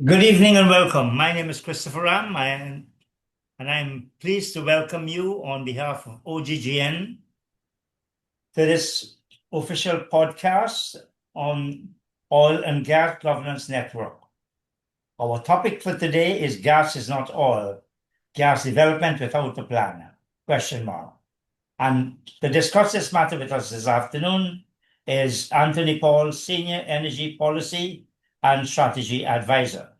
Good evening and welcome. My name is Christopher Ram, and I'm pleased to welcome you on behalf of OGGN to this official podcast on Oil and Gas Governance Network. Our topic for today is Gas is not oil, gas development without a plan, question mark. And to discuss this matter with us this afternoon is Anthony Paul, Senior Energy Policy and Strategy Advisor.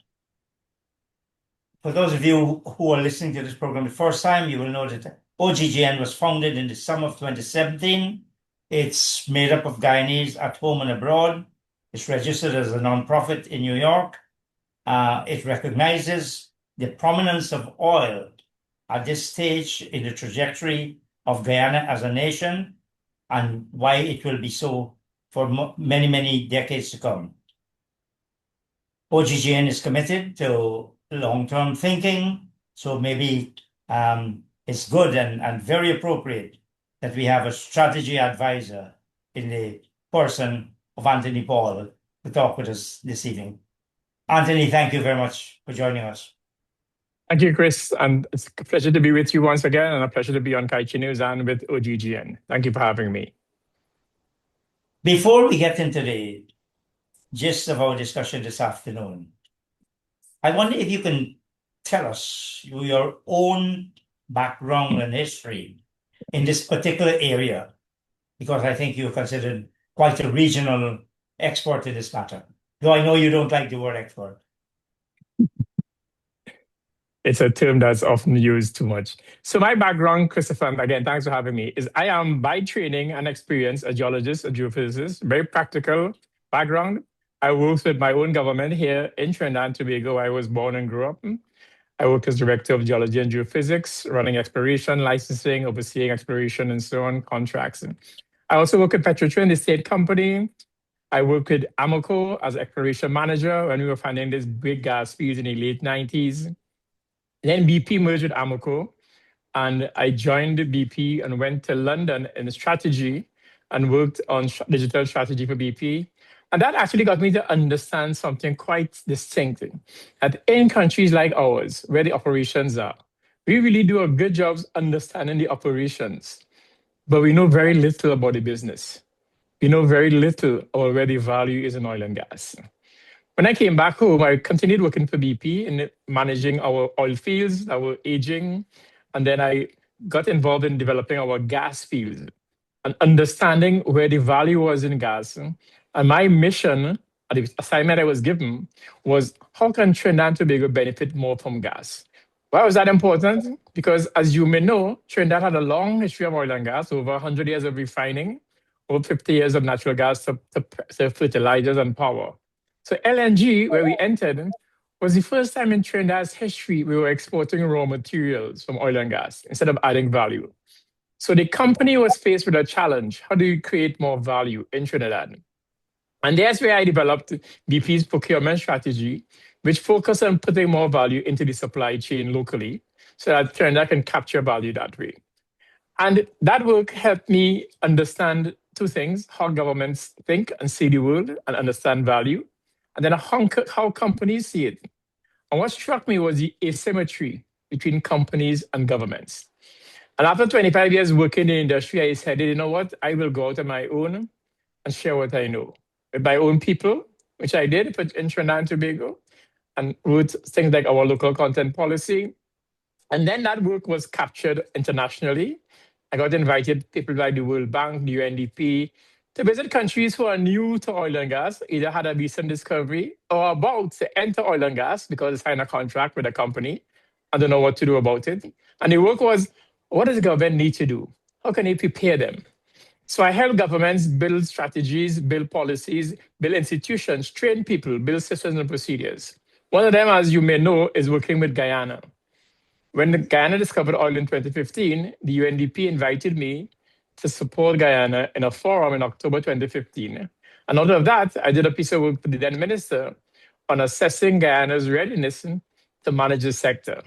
For those of you who are listening to this program the first time, you will know that OGGN was founded in the summer of 2017. It's made up of Guyanese at home and abroad. It's registered as a nonprofit in New York. It recognizes the prominence of oil at this stage in the trajectory of Guyana as a nation and why it will be so for many, many decades to come. OGGN is committed to long-term thinking, so maybe it's good and very appropriate that we have a strategy advisor in the person of Anthony Paul to talk with us this evening. Anthony, thank you very much for joining us. Thank you, Chris. And it's a pleasure to be with you once again and a pleasure to be on Kaichi News and with OGGN. Thank you for having me. Before we get into the gist of our discussion this afternoon, I wonder if you can tell us your own background and history in this particular area, because I think you're considered quite a regional expert in this matter, though I know you don't like the word expert. It's a term that's often used too much. So my background, Christopher, and again, thanks for having me, is I am by training and experience a geologist, a geophysicist, very practical background. I worked with my own government here in Trinidad and Tobago, where I was born and grew up. I worked as director of geology and geophysics, running exploration, licensing, overseeing exploration, and so on, contracts. I also work at Petrotrin, the state company. I worked with Amoco as exploration manager when we were finding these big gas fields in the late 90s. Then BP merged with Amoco, and I joined BP and went to London in strategy and worked on digital strategy for BP. And that actually got me to understand something quite distinct, that in countries like ours, where the operations are, we really do a good job understanding the operations, but we know very little about the business. We know very little about where the value is in oil and gas. When I came back home, I continued working for BP in managing our oil fields, our aging, and then I got involved in developing our gas fields and understanding where the value was in gas. And my mission, the assignment I was given, was how can Trinidad and Tobago benefit more from gas? Why was that important? Because as you may know, Trinidad had a long history of oil and gas, over 100 years of refining, over 50 years of natural gas to fertilizers and power. So LNG, where we entered, was the first time in Trinidad's history we were exporting raw materials from oil and gas instead of adding value. So the company was faced with a challenge. How do you create more value in Trinidad? And that's where I developed BP's procurement strategy, which focused on putting more value into the supply chain locally so that Trinidad can capture value that way. And that work helped me understand two things: how governments think and see the world and understand value, and then how companies see it. And what struck me was the asymmetry between companies and governments. And after 25 years working in the industry, I said, you know what, I will go out on my own and share what I know with my own people, which I did in Trinidad and Tobago, and wrote things like our local content policy. And then that work was captured internationally. I got invited people like the World Bank, the UNDP, to visit countries who are new to oil and gas, either had a recent discovery or about to enter oil and gas because they signed a contract with a company and don't know what to do about it. And the work was, what does the government need to do? How can they prepare them? So I help governments build strategies, build policies, build institutions, train people, build systems and procedures. One of them, as you may know, is working with Guyana. When Guyana discovered oil in 2015, the UNDP invited me to support Guyana in a forum in October 2015. And out of that, I did a piece of work for the then minister on assessing Guyana's readiness to manage the sector.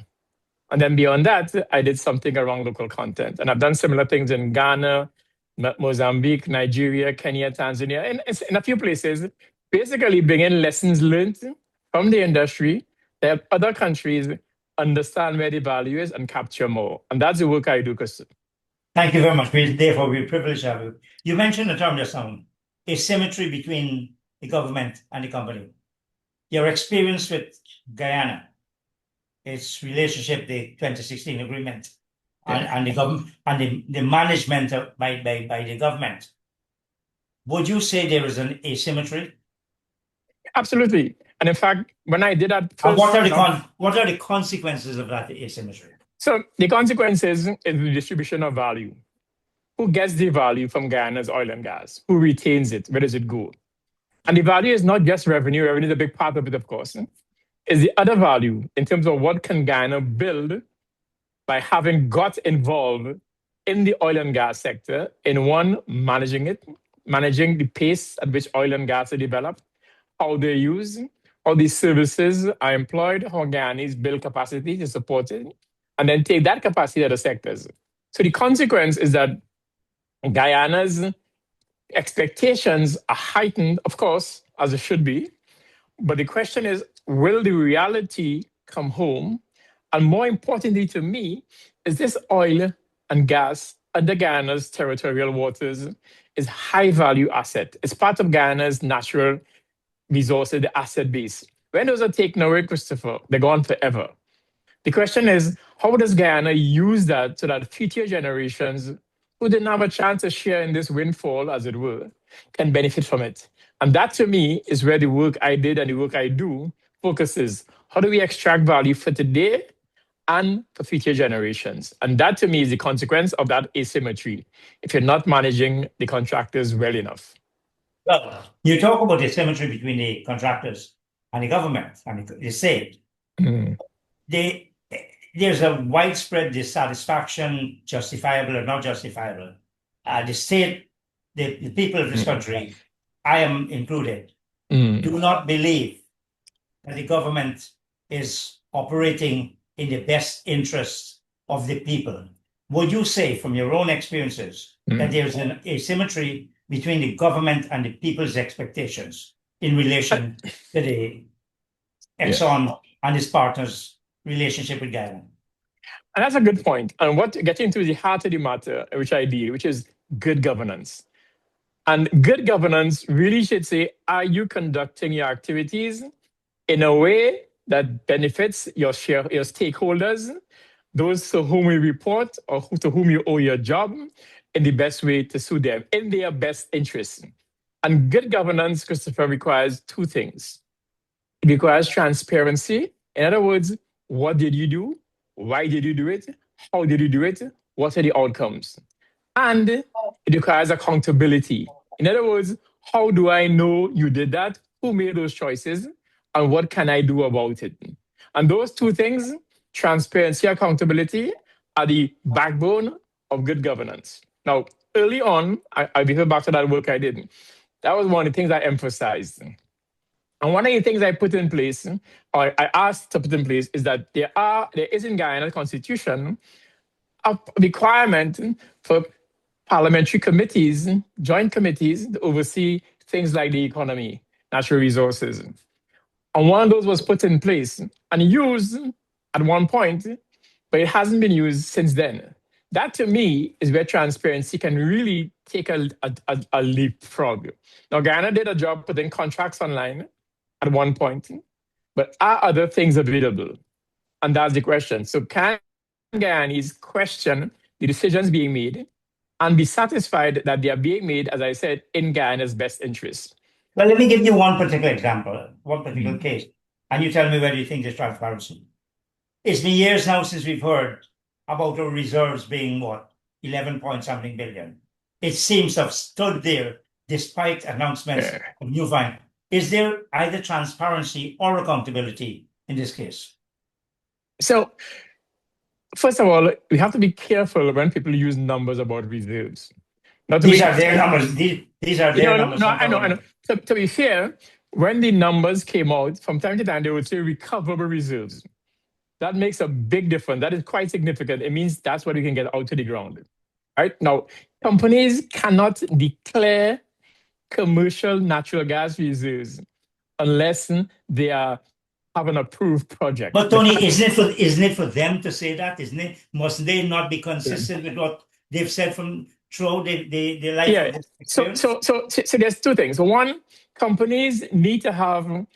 And then beyond that, I did something around local content. And I've done similar things in Ghana, Mozambique, Nigeria, Kenya, Tanzania, and in a few places, basically bringing lessons learned from the industry They help other countries understand where the value is and capture more. And that's the work I do, Christopher. Thank you very much. Therefore, we're privileged to have you. You mentioned the term just now, asymmetry between the government and the company. Your experience with Guyana, its relationship, the 2016 agreement, and the government and the management by the government. Would you say there is an asymmetry? Absolutely. And in fact, when I did that And first, what are the consequences of that asymmetry? so the consequences is the distribution of value. Who gets the value from Guyana's oil and gas? Who retains it? Where does it go? And the value is not just revenue. Revenue is a big part of it, of course. Is the other value in terms of what can Guyana build by having got involved in the oil and gas sector in one, managing it, managing the pace at which oil and gas are developed, how they're used, how these services are employed, how Guyanese build capacity to support it, and then take that capacity to other sectors. So the consequence is that Guyana's expectations are heightened, of course, as it should be. But the question is, will the reality come home? And more importantly to me, is this oil and gas under Guyana's territorial waters is high value asset. It's part of Guyana's natural resources, the asset base. When those are taken away, Christopher, they're gone forever. The question is, how does Guyana use that so that future generations who didn't have a chance to share in this windfall, as it were, can benefit from it? And that, to me, is where the work I did and the work I do focuses. How do we extract value for today and for future generations? And that, to me, is the consequence of that asymmetry, if you're not managing the contractors well enough. Well, you talk about the asymmetry between the contractors and the government and the state. There's a widespread dissatisfaction, justifiable or not justifiable. The state, the people of this country, I am included, do not believe that the government is operating in the best interests of the people. Would you say, from your own experiences, that there's an asymmetry between the government and the people's expectations in relation to the Exxon and its partners' relationship with Guyana? And that's a good point. And what getting to the heart of the matter, which I deal, which is good governance. And good governance really should say, are you conducting your activities in a way that benefits your stakeholders, those to whom we report or to whom you owe your job, in the best way to suit them, in their best interests? And good governance, Christopher, requires two things. It requires transparency. In other words, what did you do? Why did you do it? How did you do it? What are the outcomes? And it requires accountability. In other words, how do I know you did that? Who made those choices? And what can I do about it? And those two things, transparency, accountability, are the backbone of good governance. Now, early on, I refer back to that work I did. That was one of the things I emphasized. And one of the things I put in place, or I asked to put in place, is that there is in Guyana Constitution a requirement for parliamentary committees, joint committees, to oversee things like the economy, natural resources. And one of those was put in place and used at one point, but it hasn't been used since then. That, to me, is where transparency can really take a leapfrog. Now, Guyana did a job putting contracts online at one point, but are other things available? And that's the question. So can Guyanese question the decisions being made and be satisfied that they are being made, as I said, in Guyana's best interest? Well, let me give you one particular example, one particular case, and you tell me whether you think there's transparency. It's been years now since we've heard about our reserves being, 11 point something billion. It seems to have stood there despite announcements of new find. Is there either transparency or accountability in this case? So, first of all, we have to be careful when people use numbers about reserves. These are their numbers. These are their numbers. No, I know. To be fair, when the numbers came out, from time to time, they would say recoverable reserves. That makes a big difference. That is quite significant. It means that's what we can get out to the ground. Right? Now, companies cannot declare commercial natural gas reserves unless they are have an approved project. But Tony, isn't it for them to say that? Isn't it? Must they not be consistent with what they've said from throughout the life of this experience? So there's two things. One, companies need to have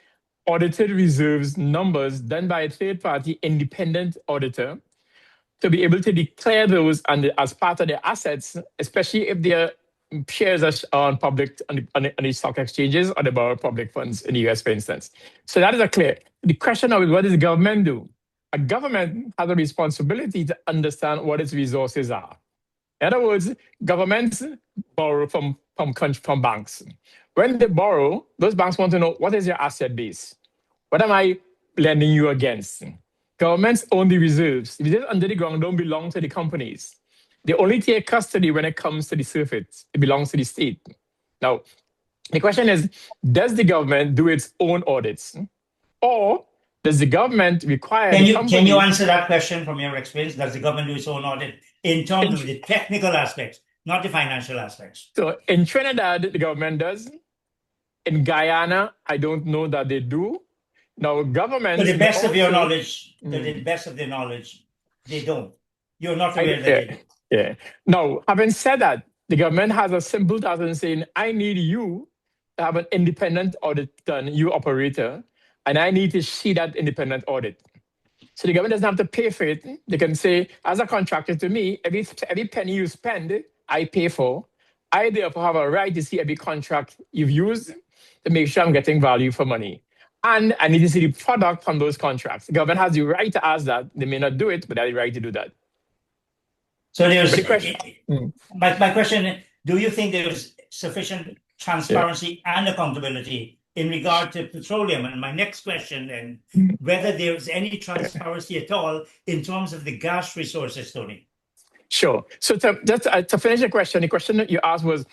audited reserves numbers done by a third-party independent auditor to be able to declare those as part of their assets, especially if their shares are on the stock exchanges or they borrow public funds in the US, for instance. So that is clear. The question now is, what does the government do? A government has a responsibility to understand what its resources are. In other words, governments borrow from banks. When they borrow, those banks want to know, what is your asset base? What am I lending you against? Governments own the reserves. The reserves under the ground don't belong to the companies. They only take custody when it comes to the surface. It belongs to the state. Now, the question is, does the government do its own audits? Or does the government require... Can you answer that question from your experience? Does the government do its own audit in terms of the technical aspects, not the financial aspects? So in Trinidad, the government does. In Guyana, I don't know that they do. Now, government... To the best of your knowledge, they don't. You're not aware that they do. Yeah. Now, having said that, the government has a simple task in saying, I need you to have an independent audit done, you operator, and I need to see that independent audit. So the government doesn't have to pay for it. They can say, as a contractor to me, every penny you spend, I pay for. I therefore have a right to see every contract you've used to make sure I'm getting value for money. And I need to see the product from those contracts. The government has the right to ask that. They may not do it, but they have the right to do that. So there's my question, do you think there's sufficient transparency and accountability in regard to petroleum? And my next question then, whether there's any transparency at all in terms of the gas resources, Tony? Sure. So to finish the question that you asked was,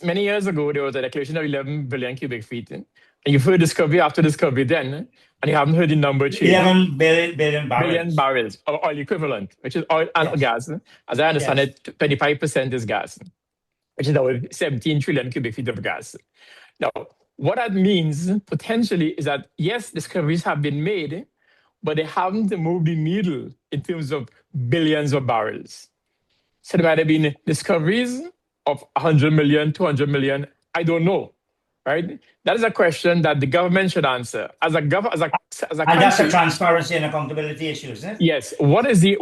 many years ago, there was a declaration of 11 billion cubic feet. And you've heard discovery after discovery then, and you haven't heard the number change. 11 billion barrels. Billion barrels of oil equivalent, which is oil and gas. As I understand it, 25% is gas, which is our 17 trillion cubic feet of gas. Now, what that means potentially is that, yes, discoveries have been made, but they haven't moved the needle in terms of billions of barrels. So there might have been discoveries of 100 million, 200 million, I don't know. Right? That is a question that the government should answer. As a country, and that's a transparency and accountability issue, isn't it? Yes. What is the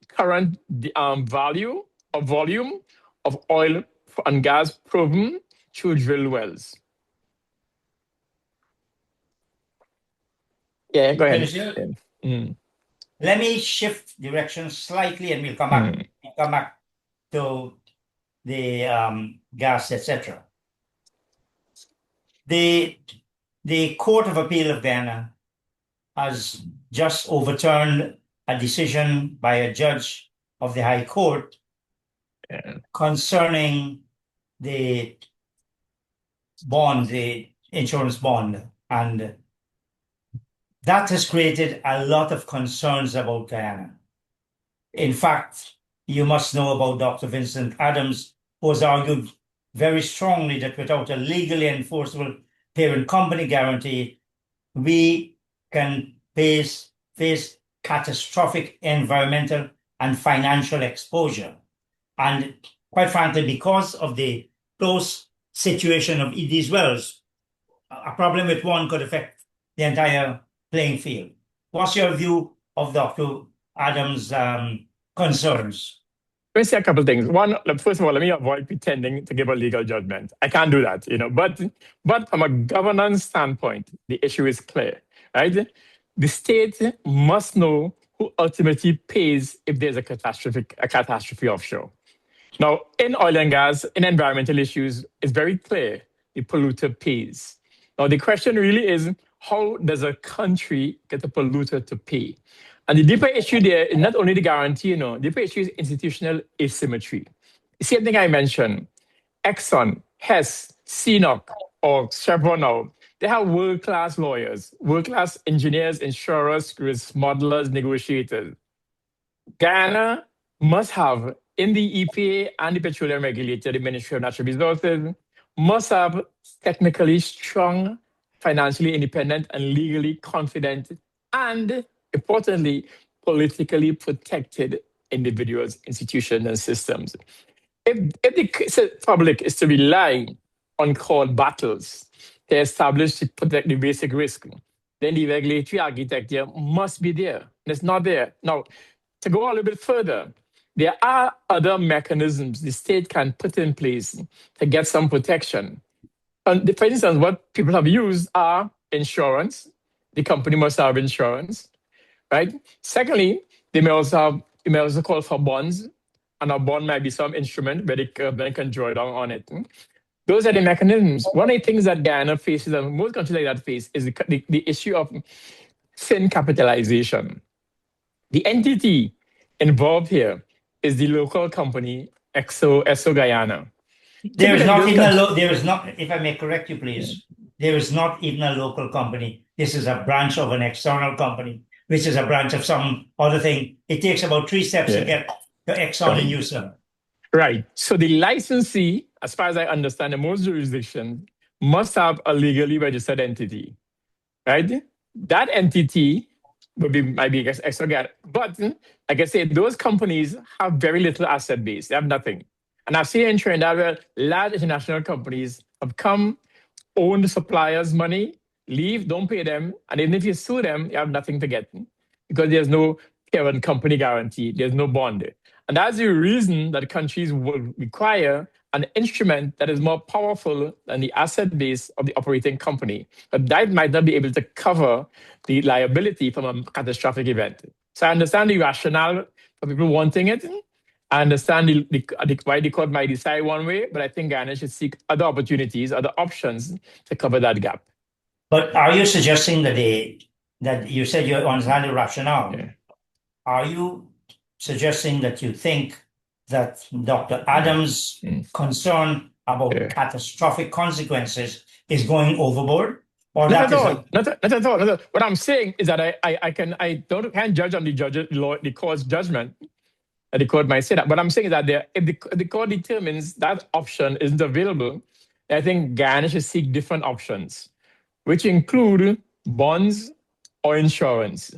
current value or volume of oil and gas proven through drill wells? Yeah, go ahead. Let me shift direction slightly, and we'll come back to the gas, etc. The Court of Appeal of Ghana has just overturned a decision by a judge of the High Court concerning the bond, the insurance bond. And that has created a lot of concerns about Guyana. In fact, you must know about Dr. Vincent Adams, who has argued very strongly that without a legally enforceable parent company guarantee, we can face catastrophic environmental and financial exposure. And quite frankly, because of the close situation of these wells, a problem with one could affect the entire playing field. What's your view of Dr. Adams' concerns? Let me say a couple of things. One, first of all, let me avoid pretending to give a legal judgment. I can't do that, But from a governance standpoint, the issue is clear, right? The state must know who ultimately pays if there's a catastrophe offshore. Now, in oil and gas, in environmental issues, it's very clear the polluter pays. Now, the question really is, how does a country get a polluter to pay? And the deeper issue there is not only the guarantee, the deeper issue is institutional asymmetry. The same thing I mentioned, Exxon, Hess, CNOOC, or Chevron now, they have world-class lawyers, world-class engineers, insurers, risk modelers, negotiators. Guyana must have, in the EPA and the petroleum regulator, the Ministry of Natural Resources, must have technically strong, financially independent and legally confident, and importantly, politically protected individuals, institutions, and systems. If the public is to rely on court battles to establish to protect the basic risk, then the regulatory architecture must be there. And it's not there. Now, to go a little bit further, there are other mechanisms the state can put in place to get some protection. And for instance, what people have used are insurance. The company must have insurance, right? Secondly, they may also call for bonds, and a bond might be some instrument where the government can draw down on it. Those are the mechanisms. One of the things that Guyana faces, and most countries like that face, is the issue of thin capitalization. The entity involved here is the local company, Esso Guyana. There is not, if I may correct you, please, there is not even a local company. This is a branch of an external company, which is a branch of some other thing. It takes about 3 steps to get to Exxon and Houston. Right. So the licensee, as far as I understand, in most jurisdictions, must have a legally registered entity, right? That entity might be Esso Guyana. But like I said, those companies have very little asset base. They have nothing. And I've seen in Trinidad where large international companies have come, own the suppliers' money, leave, don't pay them, and even if you sue them, you have nothing to get because there's no parent company guarantee, there's no bond. And that's the reason that countries will require an instrument that is more powerful than the asset base of the operating company. But that might not be able to cover the liability from a catastrophic event. So I understand the rationale for people wanting it. I understand why the court might decide one way, but I think Guyana should seek other opportunities, other options to cover that gap. But are you suggesting that you said you understand the rationale? Yeah. Are you suggesting that you think that Dr. Adams' concern about catastrophic consequences is going overboard? Or not at all. What I'm saying is that I can't judge on the court's judgment. The court might say that. What I'm saying is that if the court determines that option isn't available, I think Guyana should seek different options, which include bonds or insurance,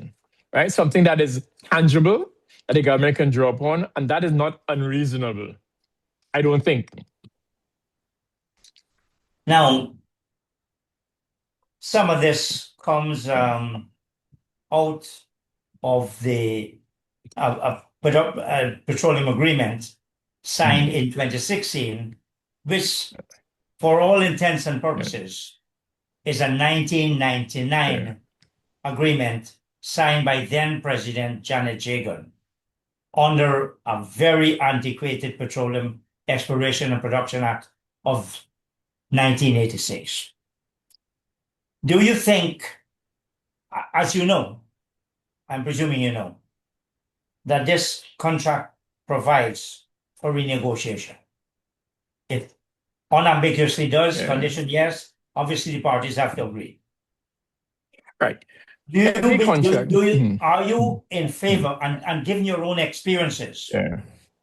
right? Something that is tangible, that the government can draw upon, and that is not unreasonable, I don't think. Now, some of this comes out of the petroleum agreement signed in 2016, which, for all intents and purposes, is a 1999 agreement signed by then President Janet Jagan under a very antiquated Petroleum Exploration and Production Act of 1986. Do you think, as you know, I'm presuming you know, that this contract provides for renegotiation? It unambiguously does, condition yes, obviously the parties have to agree. Right. Are you in favor, and given your own experiences,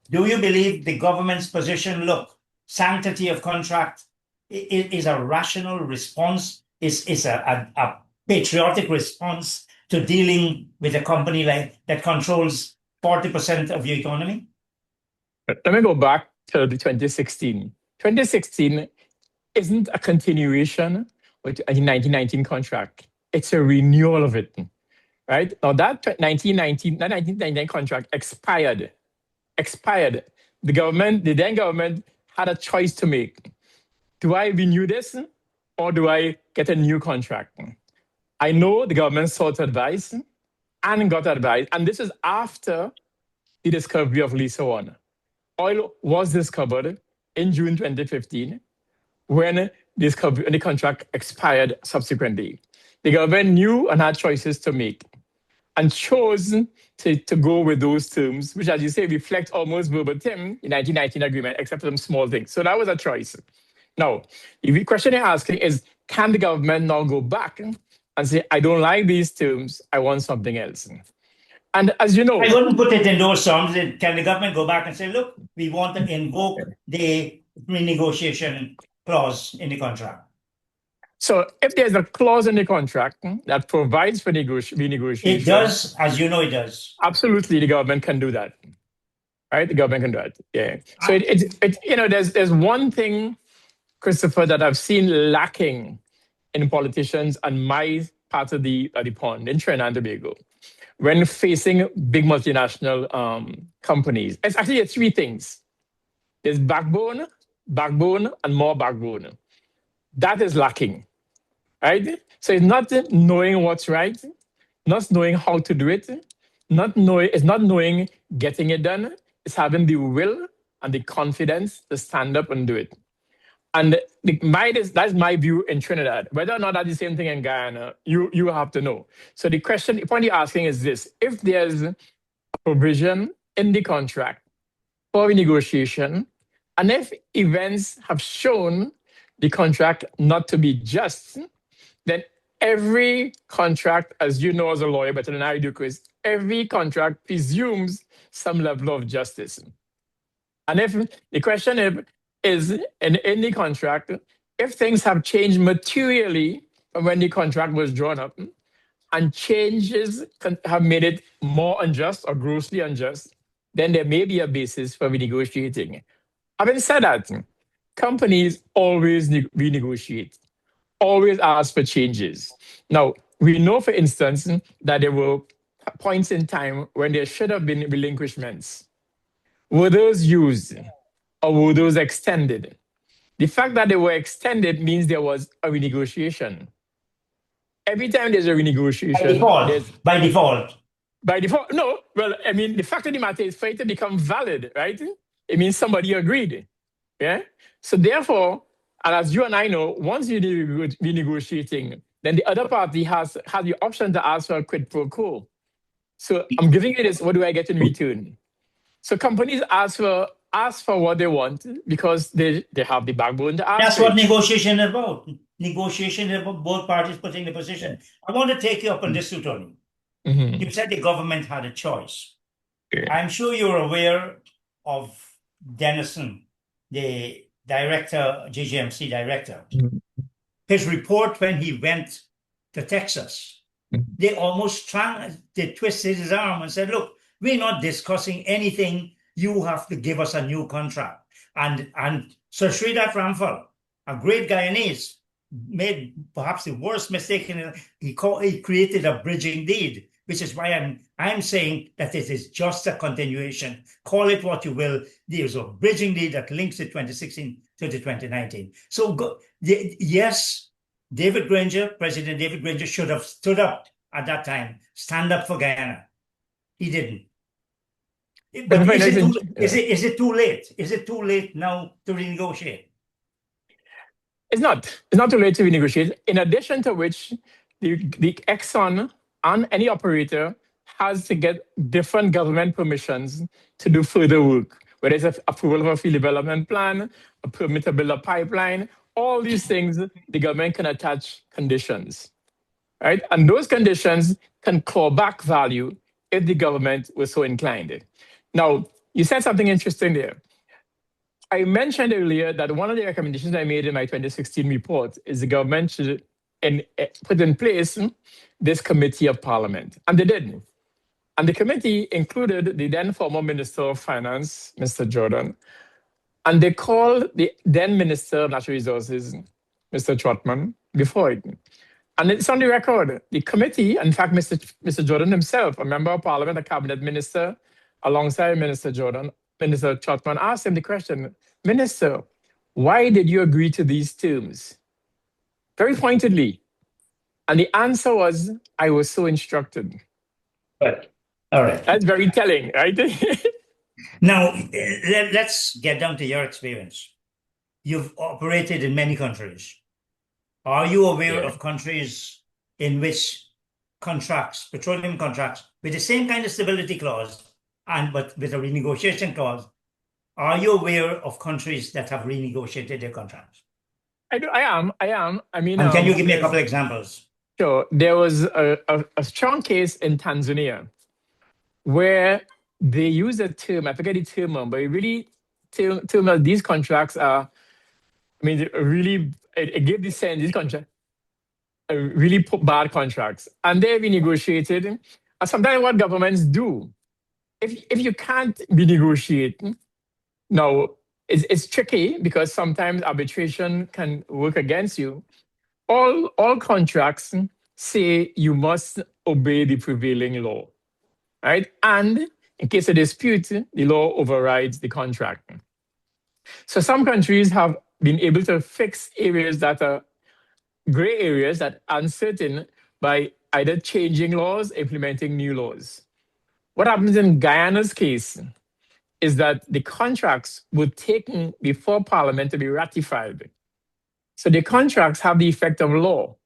do you believe the government's position, look, sanctity of contract is a rational response, is a patriotic response to dealing with a company that controls 40% of your economy? Let me go back to the 2016. 2016 isn't a continuation with a 1919 contract. It's a renewal of it, right? Now that 1999 contract expired. The then government had a choice to make. Do I renew this or do I get a new contract? I know the government sought advice and got advice, and this is after the discovery of Liza 1. Oil was discovered in June 2015 when the contract expired subsequently. The government knew and had choices to make and chose to go with those terms, which, as you say, reflect almost verbatim the 1919 agreement, except for some small things. So that was a choice. Now, the question you're asking is, can the government now go back and say, I don't like these terms, I want something else? And as you know, I wouldn't put it in those terms. Can the government go back and say, look, we want to invoke the renegotiation clause in the contract? So if there's a clause in the contract that provides for renegotiation, It does, as you know, it does. absolutely the government can do that. Right? The government can do it. Yeah. So there's one thing, Christopher, that I've seen lacking in politicians and my part of the pond in Trinidad and Tobago when facing big multinational companies. It's actually three things. There's backbone, and more backbone. That is lacking, right? So it's not knowing what's right, not knowing how to do it, it's not knowing getting it done. It's having the will and the confidence to stand up and do it. And that's my view in Trinidad. Whether or not that's the same thing in Guyana, you have to know. So the point you're asking is this: if there's a provision in the contract for renegotiation, and if events have shown the contract not to be just, then every contract, as you know as a lawyer better than I do, Chris, every contract presumes some level of justice. And if the question is in the contract, if things have changed materially from when the contract was drawn up, and changes have made it more unjust or grossly unjust, then there may be a basis for renegotiating. Having said that, companies always renegotiate, always ask for changes. Now, we know, for instance, that there were points in time when there should have been relinquishments. Were those used or were those extended? The fact that they were extended means there was a renegotiation. Every time there's a renegotiation, by default. No. Well, I mean, the fact of the matter is for it to become valid, right? It means somebody agreed. Yeah. So therefore, and as you and I know, once you're renegotiating, then the other party has the option to ask for a quid pro quo. So I'm giving you this, what do I get in return? So companies ask for what they want because they have the backbone to ask. That's what negotiation is about. Negotiation is about both parties putting the position. I want to take you up on this, Tony. Mm-hmm. You said the government had a choice. Yeah. I'm sure you're aware of Dennison, the director, JGMC director. Mm-hmm. His report when he went to Texas, they almost they twisted his arm and said, look, we're not discussing anything. You have to give us a new contract. And Sir Sridhar Ramphal, a great Guyanese, made perhaps the worst mistake in it. He created a bridging deed, which is why I'm saying that it is just a continuation. Call it what you will. There's a bridging deed that links the 2016 to the 2019. So yes, President David Granger should have stood up at that time, stand up for Guyana. He didn't. But is it too late? Is it too late now to renegotiate? It's not. It's not too late to renegotiate. In addition to which, the Exxon and any operator has to get different government permissions to do further work, whether it's approval of a field development plan, a permit to build a pipeline, all these things, the government can attach conditions, right? And those conditions can claw back value if the government was so inclined. Now, you said something interesting there. I mentioned earlier that one of the recommendations I made in my 2016 report is the government should put in place this committee of parliament. And they did. And the committee included the then former Minister of Finance, Mr. Jordan, and they called the then Minister of Natural Resources, Mr. Trotman, before it. And it's on the record. The committee, in fact, Mr. Jordan himself, a member of parliament, a cabinet minister, alongside Minister Jordan, Minister Trotman asked him the question, Minister, why did you agree to these terms? Very pointedly. And the answer was, I was so instructed. Right. All right. That's very telling, right? Now, let's get down to your experience. You've operated in many countries. Are you aware of countries in which contracts, petroleum contracts, with the same kind of stability clause, but with a renegotiation clause, are you aware of countries that have renegotiated their contracts? I am. I mean, and can you give me a couple of examples? Sure. There was a strong case in Tanzania where they used a term, I forget the term, but it really term these contracts are, I mean, really, it gave the sense, these contracts, really bad contracts, and they're renegotiated. And sometimes what governments do, if you can't renegotiate, now it's tricky because sometimes arbitration can work against you. All contracts say you must obey the prevailing law, right? And in case of dispute, the law overrides the contract. So some countries have been able to fix areas that are gray areas that are uncertain by either changing laws, implementing new laws. What happens in Guyana's case is that the contracts were taken before Parliament to be ratified. So the contracts have the effect of law,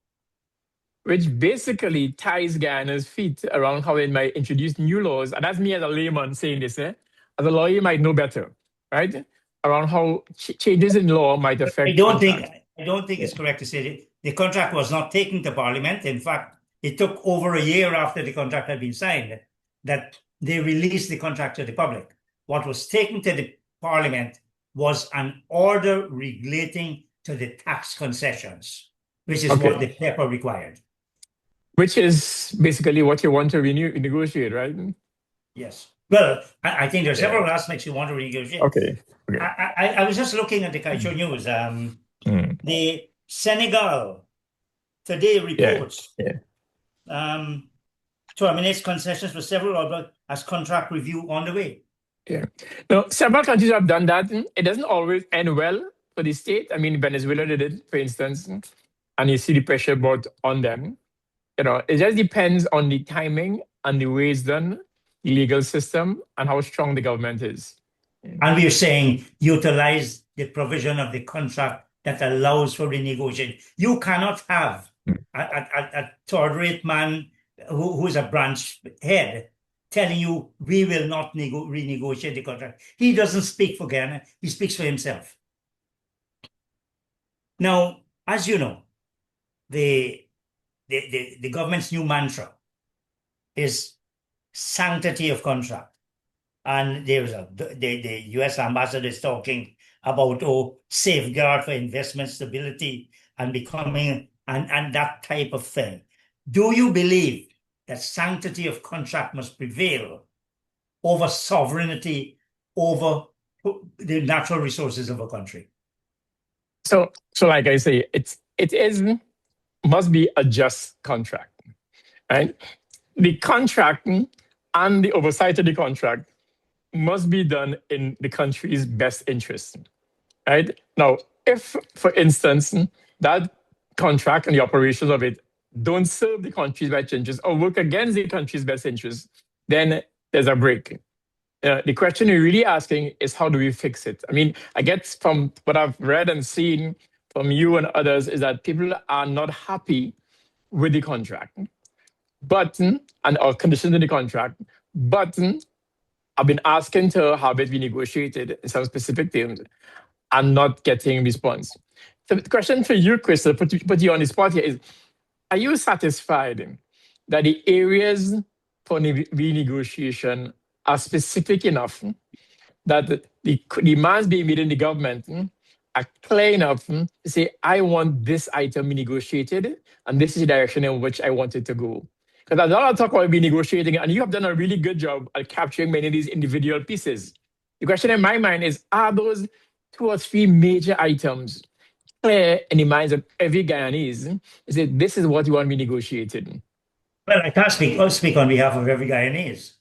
which basically ties Guyana's feet around how it might introduce new laws. And that's me as a layman saying this. As a lawyer, you might know better, right? Around how changes in law might affect I don't contracts. think it's correct to say that the contract was not taken to Parliament. In fact, it took over a year after the contract had been signed that they released the contract to the public. What was taken to the Parliament was an order relating to the tax concessions, which is what the paper required. Which is basically what you want to negotiate, right? Yes. Well, I think there are several aspects you want to renegotiate. Okay. I was just looking at the Kaicho News. The Senegal today reports terminates concessions for several others as contract review on the way. Yeah. Now, several countries have done that. It doesn't always end well for the state. I mean, Venezuela did it, for instance, and you see the pressure brought on them. It just depends on the timing and the way it's done, the legal system, and how strong the government is. And we're saying utilize the provision of the contract that allows for renegotiation. You cannot have a third-rate man who is a branch head telling you we will not renegotiate the contract. He doesn't speak for Ghana. He speaks for himself. Now, as you know, the government's new mantra is sanctity of contract. And there's the US ambassador is talking about safeguard for investment stability and becoming and that type of thing. Do you believe that sanctity of contract must prevail over sovereignty, over the natural resources of a country? So like I say, must be a just contract, right? The contract and the oversight of the contract must be done in the country's best interest, right? Now, if, for instance, that contract and the operations of it don't serve the country's best interest or work against the country's best interest, then there's a break. The question you're really asking is how do we fix it? I mean, I guess from what I've read and seen from you and others is that people are not happy with the contract, or conditions in the contract, but I've been asking to have it renegotiated in some specific terms and not getting response. So the question for you, Chris, to put you on the spot here is, are you satisfied that the areas for renegotiation are specific enough that the demands being made in the government are clear enough to say, I want this item renegotiated, and this is the direction in which I want it to go? Because there's a lot of talk about renegotiating, and you have done a really good job at capturing many of these individual pieces. The question in my mind is, are those 2 or 3 major items clear in the minds of every Guyanese? Is it this is what you want renegotiated? Well, I can't speak. I'll speak on behalf of every Guyanese.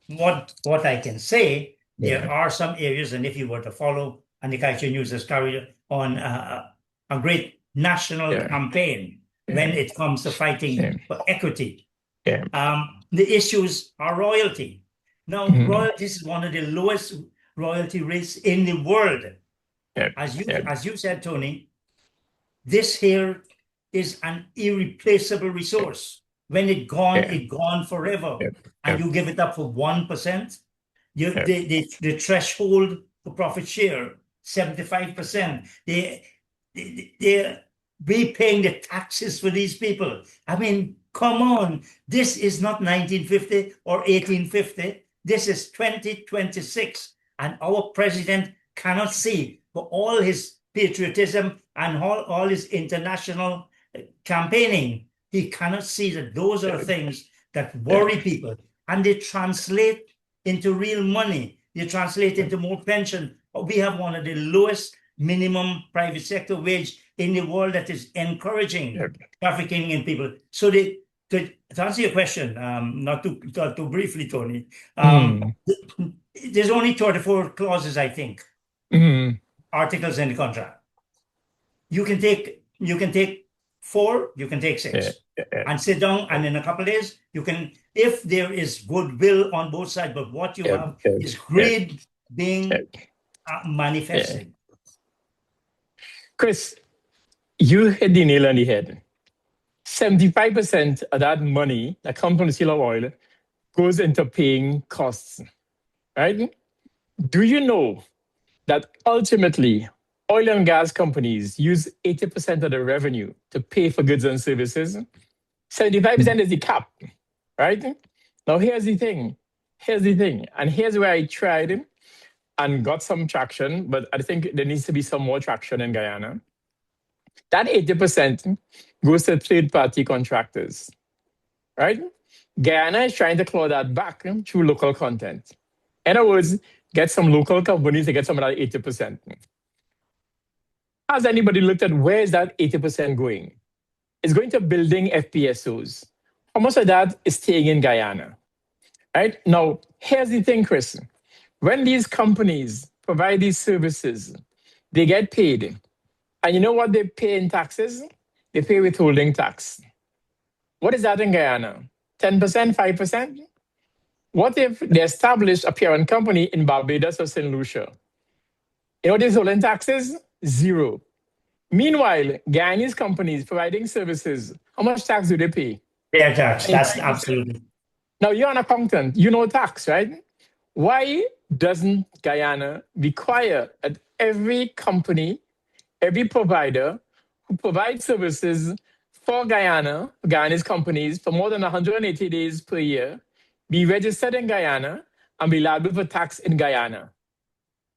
What I can say, there are some areas, and if you were to follow, and the Kaicho News has carried on a great national campaign when it comes to fighting for equity. The issues are royalty. Now, royalty is one of the lowest royalty rates in the world. As you said, Tony, this here is an irreplaceable resource. When it's gone forever. And you give it up for 1%. The threshold for profit share, 75%. They're repaying the taxes for these people. I mean, come on. This is not 1950 or 1850. This is 2026. And our president cannot see, for all his patriotism and all his international campaigning, he cannot see that those are things that worry people, and they translate into real money. They translate into more pension. We have one of the lowest minimum private sector wage in the world that is encouraging trafficking in people. So to answer your question, not too briefly, Tony, there's only 34 clauses, I think, articles in the contract. You can take 4, you can take 6, and sit down, and in a couple of days, you can, if there is goodwill on both sides, but what you have is greed being manifested. Chris, you hit the nail on the head. 75% of that money that comes from the sale of oil goes into paying costs, right? Do you know that ultimately oil and gas companies use 80% of the revenue to pay for goods and services? 75% is the cap, right? Now, here's the thing. And here's where I tried and got some traction, but I think there needs to be some more traction in Guyana. That 80% goes to third-party contractors, right? Guyana is trying to claw that back through local content. In other words, get some local companies to get some of that 80%. Has anybody looked at where is that 80% going? It's going to building FPSOs. How much of that is staying in Guyana? Right? Now, here's the thing, Chris. When these companies provide these services, they get paid. And you know what they pay in taxes? They pay withholding tax. What is that in Guyana? 10%, 5%? What if they establish a parent company in Barbados or St. Lucia? You know what withholding taxes? 0. Meanwhile, Guyanese companies providing services, how much tax do they pay? Their tax, that's absolutely. Now, you're an accountant, you know tax, right? Why doesn't Guyana require that every company, every provider who provides services for Guyanese companies for more than 180 days per year, be registered in Guyana and be liable for tax in Guyana?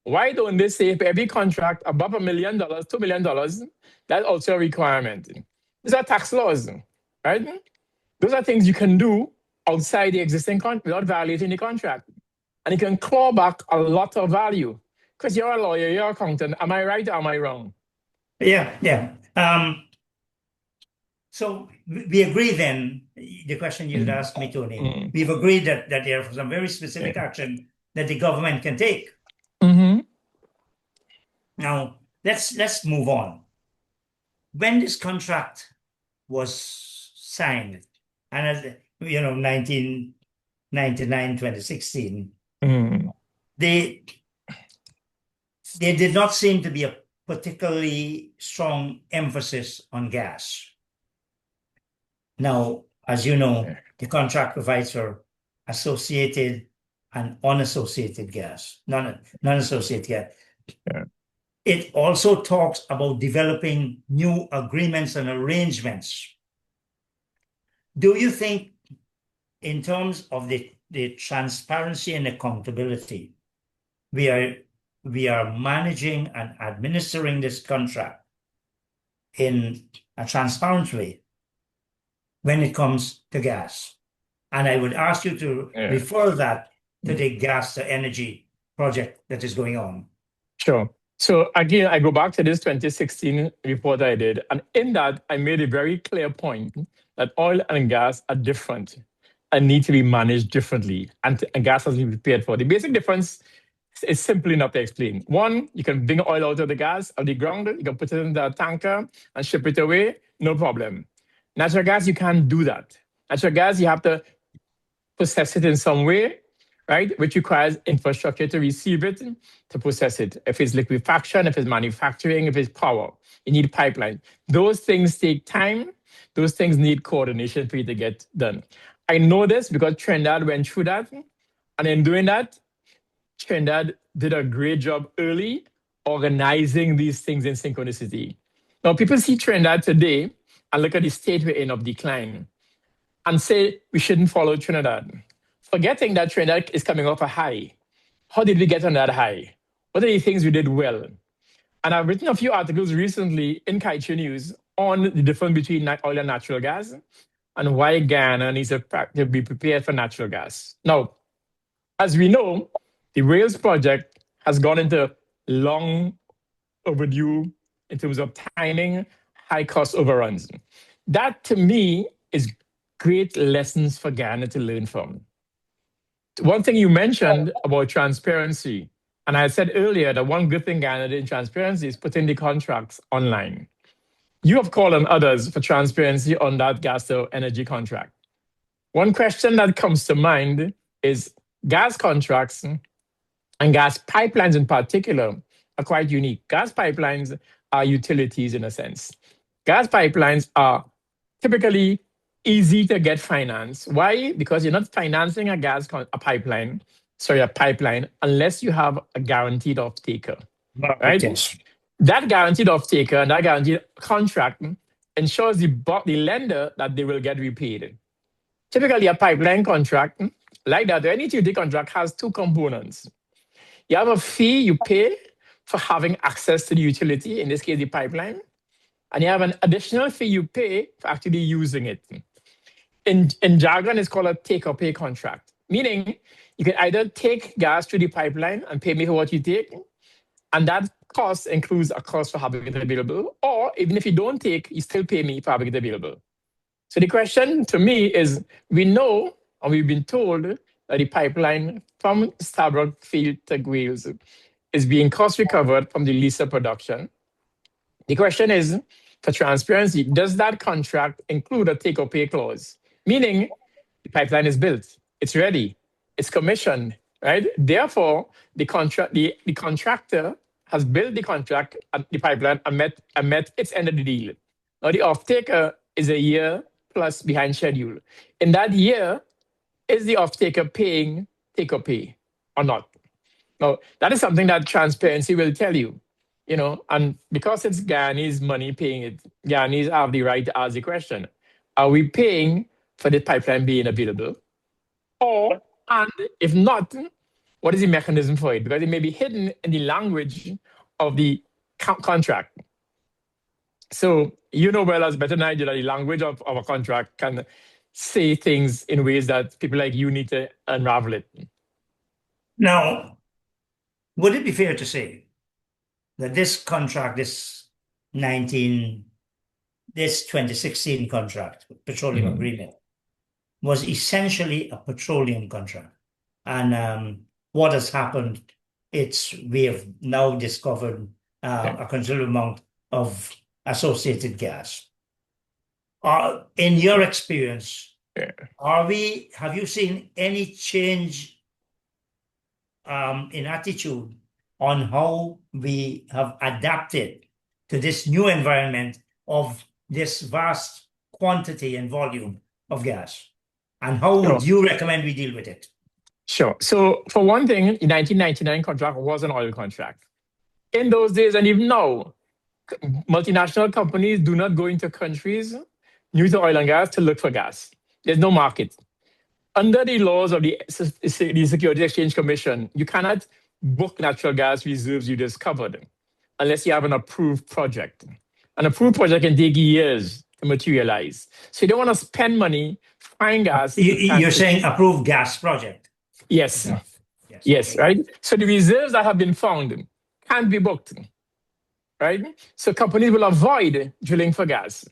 Why don't they say for every contract above $1 million, $2 million, that's also a requirement? These are tax laws, right? Those are things you can do outside the existing contract without violating the contract. And you can claw back a lot of value. Because you're a lawyer, you're an accountant. Am I right or am I wrong? Yeah. So we agree then, the question you'd asked me, Tony, we've agreed that there are some very specific action that the government can take. Now, let's move on. When this contract was signed, and as 1999, 2016, they did not seem to be a particularly strong emphasis on gas. Now, as you know, the contract provides for associated and unassociated gas, non-associated gas. It also talks about developing new agreements and arrangements. Do you think, in terms of the transparency and accountability, we are managing and administering this contract in a transparent way when it comes to gas? And I would ask you to refer that to the gas to energy project that is going on. Sure. So again, I go back to this 2016 report I did, and in that, I made a very clear point that oil and gas are different and need to be managed differently, and gas has to be prepared for. The basic difference is simple enough to explain. One, you can bring oil out of the ground, you can put it in the tanker and ship it away, no problem. Natural gas, you can't do that. Natural gas, you have to process it in some way, right? Which requires infrastructure to receive it, to process it. If it's liquefaction, if it's manufacturing, if it's power, you need pipeline. Those things take time. Those things need coordination for you to get done. I know this because Trinidad went through that. And in doing that, Trinidad did a great job early organizing these things in synchronicity. Now, people see Trinidad today and look at the state we're in of decline and say we shouldn't follow Trinidad, forgetting that Trinidad is coming off a high. How did we get on that high? What are the things we did well? And I've written a few articles recently in Kaieteur News on the difference between oil and natural gas and why Guyana needs to be prepared for natural gas. Now, as we know, the Whales project has gone into long overdue in terms of timing, high cost overruns. That to me is great lessons for Guyana to learn from. One thing you mentioned about transparency, and I said earlier that one good thing Guyana did in transparency is putting the contracts online. You have called on others for transparency on that gas to energy contract. One question that comes to mind is gas contracts and gas pipelines in particular are quite unique. Gas pipelines are utilities in a sense. Gas pipelines are typically easy to get finance. Why? Because you're not financing a pipeline, unless you have a guaranteed off-taker, right? Yes. That guaranteed off-taker and that guaranteed contract ensures the lender that they will get repaid. Typically, a pipeline contract like that, or any utility contract has two components. You have a fee you pay for having access to the utility, in this case, the pipeline, and you have an additional fee you pay for actually using it. In jargon, it's called a take-or-pay contract, meaning you can either take gas through the pipeline and pay me for what you take, and that cost includes a cost for having it available, or even if you don't take, you still pay me for having it available. So the question to me is, we know, and we've been told, that the pipeline from Stabroek Field to Wales is being cost recovered from the Liza production. The question is, for transparency, does that contract include a take-or-pay clause? Meaning, the pipeline is built, it's ready, it's commissioned, right? Therefore, the contractor has built the contract and the pipeline and met its end of the deal. Now, the off-taker is a year plus behind schedule. In that year, is the off-taker paying take-or-pay or not? Now, that is something that transparency will tell you, and because it's Guyanese money paying it, Guyanese have the right to ask the question, are we paying for the pipeline being available? And if not, what is the mechanism for it? Because it may be hidden in the language of the contract. So you know well as better than I do that the language of a contract can say things in ways that people like you need to unravel it. Now, would it be fair to say that this contract, this 2016 contract, petroleum agreement, was essentially a petroleum contract? And what has happened, we have now discovered a considerable amount of associated gas. In your experience, have you seen any change in attitude on how we have adapted to this new environment of this vast quantity and volume of gas? And how would you recommend we deal with it? Sure. So for one thing, the 1999 contract was an oil contract. In those days, and even now, multinational companies do not go into countries new to oil and gas to look for gas. There's no market. Under the laws of the Securities Exchange Commission, you cannot book natural gas reserves you discovered unless you have an approved project. An approved project can take years to materialize. So you don't want to spend money find gas. You're saying approved gas project? Yes. Yes, right? So the reserves that have been found can't be booked, right? So companies will avoid drilling for gas.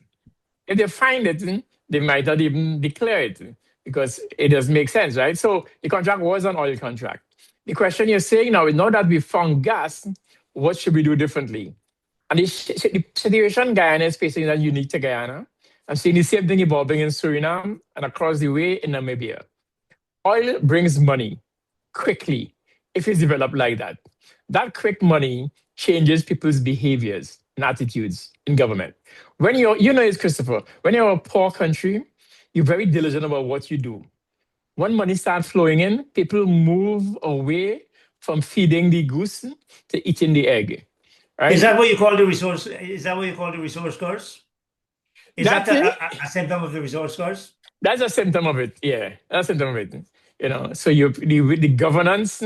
If they find it, they might not even declare it because it doesn't make sense, right? So the contract was an oil contract. The question you're saying now is, now that we found gas, what should we do differently? And the situation Guyana is facing is not unique to Guyana. I'm seeing the same thing evolving in Suriname and across the way in Namibia. Oil brings money quickly if it's developed like that. That quick money changes people's behaviors and attitudes in government. When it's Christopher, when you're a poor country, you're very diligent about what you do. When money starts flowing in, people move away from feeding the goose to eating the egg. Right? Is that what you call the resource? Is that what you call the resource curse? Is that a symptom of the resource curse? That's a symptom of it. Yeah, that's a symptom of it. So the governance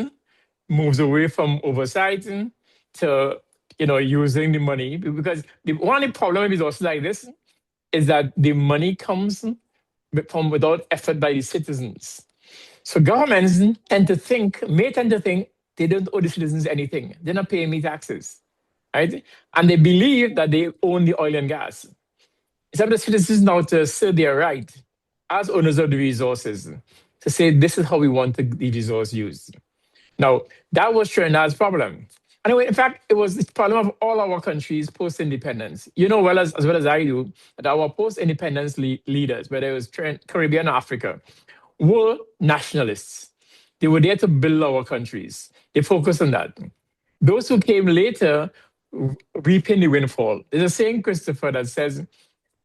moves away from oversight to using the money, because one of the problem with resources like this is that the money comes from without effort by the citizens. So governments may tend to think they don't owe the citizens anything. They're not paying me taxes, right? And they believe that they own the oil and gas. It's up to the citizens now to assert their right as owners of the resources to say, this is how we want the resource used. Now, that was Trinidad's problem. Anyway, in fact, it was the problem of all our countries post-independence. You know well as well as I do that our post-independence leaders, whether it was Caribbean or Africa, were nationalists. They were there to build our countries. They focused on that. Those who came later reaping the windfall. There's a saying, Christopher, that says,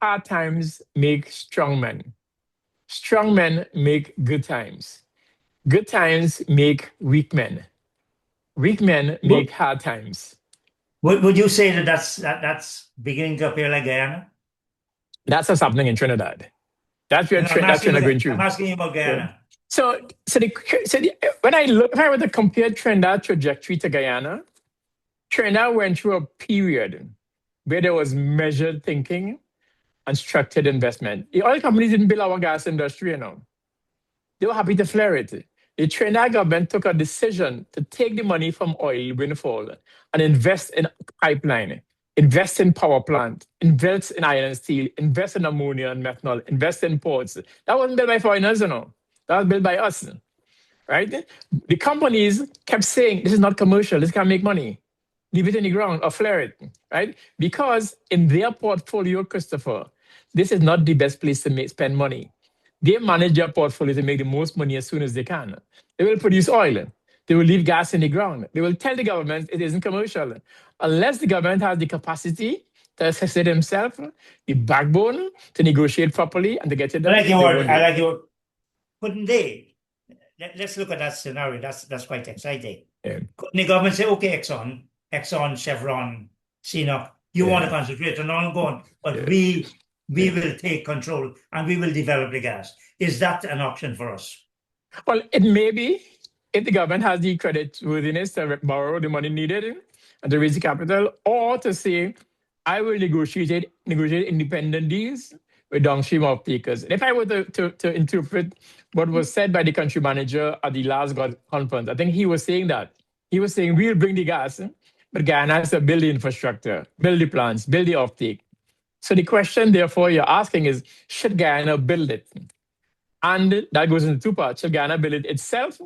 hard times make strong men. Strong men make good times. Good times make weak men. Weak men make hard times. Would you say that that's beginning to appear like Guyana? That's what's happening in Trinidad. That's where Trinidad going through. I'm asking you about Guyana. So when if I were to compare Trinidad trajectory to Guyana, Trinidad went through a period where there was measured thinking and structured investment. The oil companies didn't build our gas industry, They were happy to flare it. The Trinidad government took a decision to take the money from oil windfall and invest in pipeline, invest in power plant, invest in iron and steel, invest in ammonia and methanol, invest in ports. That wasn't built by foreigners, That was built by us, right? The companies kept saying, this is not commercial, this can't make money. Leave it in the ground or flare it, right? Because in their portfolio, Christopher, this is not the best place to spend money. They manage their portfolio to make the most money as soon as they can. They will produce oil. They will leave gas in the ground. They will tell the government it isn't commercial. Unless the government has the capacity to assess it themselves, the backbone to negotiate properly and to get it done. I like your couldn't they? Let's look at that scenario. That's quite exciting. Yeah. Couldn't the government say, okay, Exxon, Chevron, CNOOC, you want to concentrate on ongoing, but we will take control and we will develop the gas. Is that an option for us? Well, it may be if the government has the credit worthiness to borrow the money needed and to raise the capital, or to say, I will negotiate independent deals with downstream off-takers. If I were to interpret what was said by the country manager at the last conference, I think he was saying that. He was saying, we'll bring the gas, but Guyana has to build the infrastructure, build the plants, build the offtake. So the question, therefore, you're asking is, should Guyana build it? And that goes into two parts. Should Guyana build it itself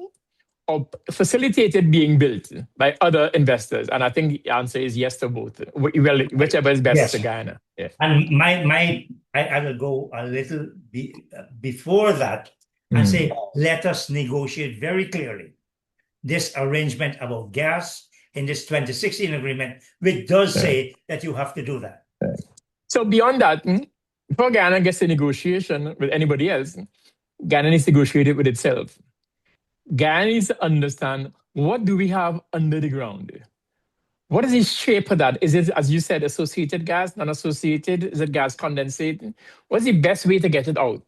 or facilitate it being built by other investors? And I think the answer is yes to both. Well, whichever is best to Guyana. Yeah. And I will go a little before that and say, let us negotiate very clearly this arrangement about gas in this 2016 agreement, which does say that you have to do that. So beyond that, before Guyana gets a negotiation with anybody else, Guyana needs to negotiate it with itself. Guyana needs to understand, what do we have under the ground? What is the shape of that? Is it, as you said, associated gas, non-associated? Is it gas condensate? What's the best way to get it out?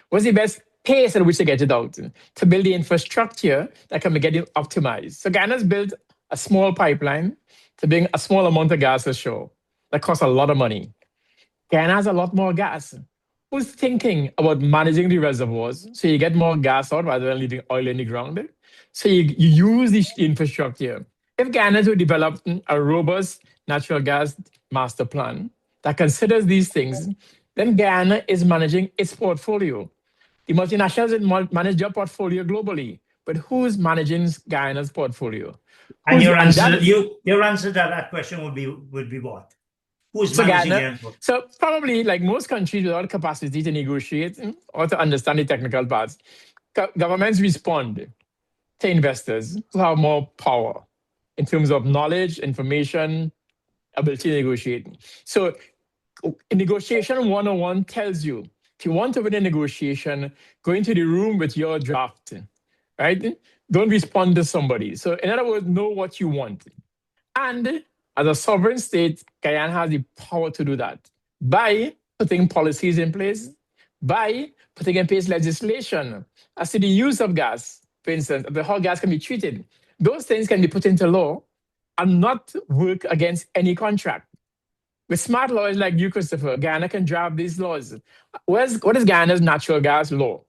What's the best pace at which to get it out? To build the infrastructure that can be getting optimized. So Guyana's built a small pipeline to bring a small amount of gas ashore. That costs a lot of money. Guyana has a lot more gas. Who's thinking about managing the reservoirs so you get more gas out rather than leaving oil in the ground? So you use the infrastructure. If Guyana to develop a robust natural gas master plan that considers these things, then Guyana is managing its portfolio. The multinationals manage their portfolio globally, but who's managing Guyana's portfolio? And your answer to that question would be what? Who's managing Guyana? So probably, like most countries without capacity to negotiate or to understand the technical parts, governments respond to investors who have more power in terms of knowledge, information, ability to negotiate. So negotiation 101 tells you, if you want to win a negotiation, go into the room with your draft, right? Don't respond to somebody. So in other words, know what you want. And as a sovereign state, Guyana has the power to do that by putting policies in place, by putting in place legislation as to the use of gas, for instance, how gas can be treated. Those things can be put into law and not work against any contract. With smart lawyers like you, Christopher, Guyana can draft these laws. What is Guyana's natural gas law?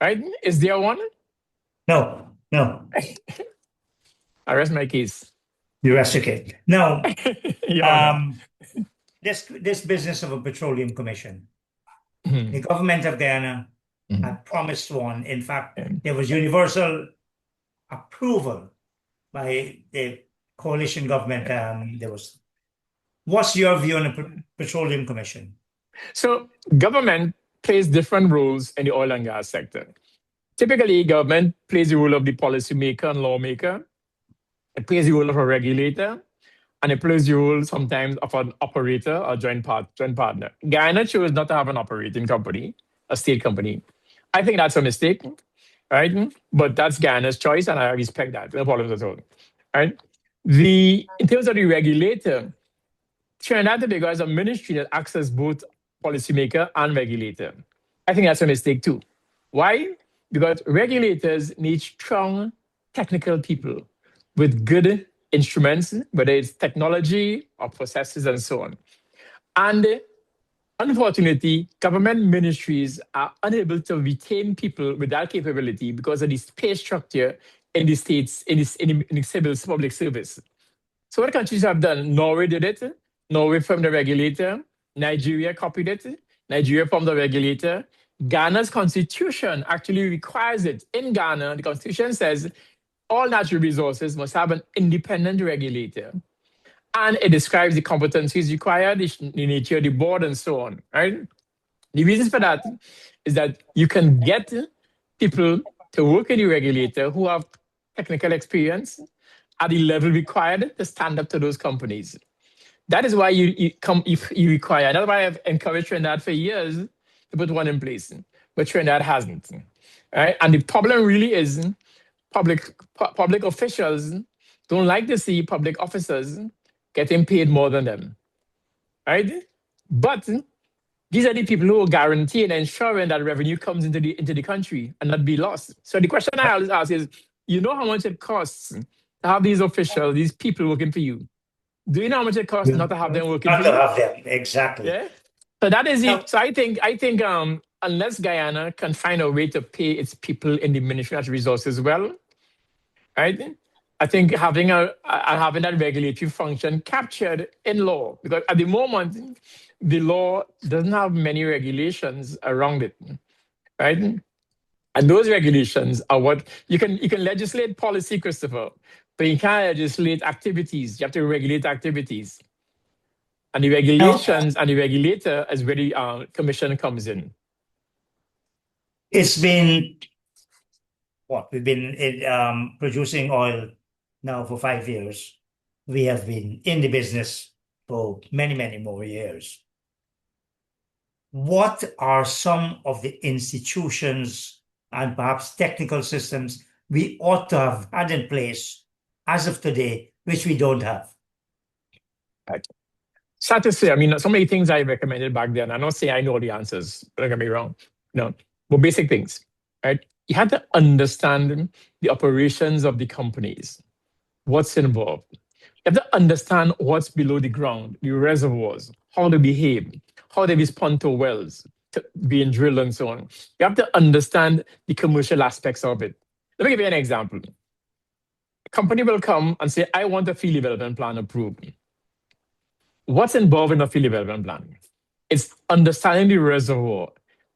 Right? Is there one? No, no. I rest my case. You rest your case. Now, Your Honor. this business of a petroleum commission, Mhm. the government of Guyana Mhm. had promised one. In fact, Yeah. there was universal approval by the coalition government. What's your view on the petroleum commission? So government plays different roles in the oil and gas sector. Typically, government plays the role of the policymaker and lawmaker. It plays the role of a regulator, and it plays the role sometimes of an operator or joint partner. Guyana chose not to have an operating company, a state company. I think that's a mistake, right? But that's Guyana's choice, and I respect that. No problems at all, right? In terms of the regulator, Trinidad and Tobago has a ministry that acts as both policymaker and regulator. I think that's a mistake too. Why? Because regulators need strong technical people with good instruments, whether it's technology or processes and so on. And unfortunately, government ministries are unable to retain people with that capability because of the pay structure in the states, in the civil public service. So what countries have done? Norway did it. Norway from the regulator. Nigeria copied it. Nigeria from the regulator. Ghana's constitution actually requires it. In Ghana, the constitution says all natural resources must have an independent regulator. And it describes the competencies required, the nature of the board, and so on. Right? The reason for that is that you can get people to work in the regulator who have technical experience at the level required to stand up to those companies. That is why you require. That's why I've encouraged Trinidad for years to put one in place, but Trinidad hasn't. Right? And the problem really is public officials don't like to see public officers getting paid more than them. Right? But these are the people who are guaranteeing and ensuring that revenue comes into the country and not be lost. So the question I always ask is, you know how much it costs to have these officials, these people working for you? Do you know how much it costs not to have them working Not for to you? have them, exactly. Yeah. So that is Now- it. So I think unless Guyana can find a way to pay its people in the Ministry of Resources well, right? I think having that regulatory function captured in law, because at the moment the law doesn't have many regulations around it, right? And those regulations are what you can legislate policy, Christopher, but you can't legislate activities. You have to regulate activities. And the regulations and the regulator is where the commission comes in. It's been what? We've been producing oil now for 5 years. We have been in the business for many, many more years. What are some of the institutions and perhaps technical systems we ought to have had in place as of today, which we don't have? Right. Sad to say, I mean, so many things I recommended back then. I'm not saying I know the answers, don't get me wrong. No, but basic things, right? You had to understand the operations of the companies, what's involved. You have to understand what's below the ground, the reservoirs, how they behave, how they respond to wells being drilled and so on. You have to understand the commercial aspects of it. Let me give you an example. A company will come and say, I want a field development plan approved. What's involved in a field development plan? It's understanding the reservoir.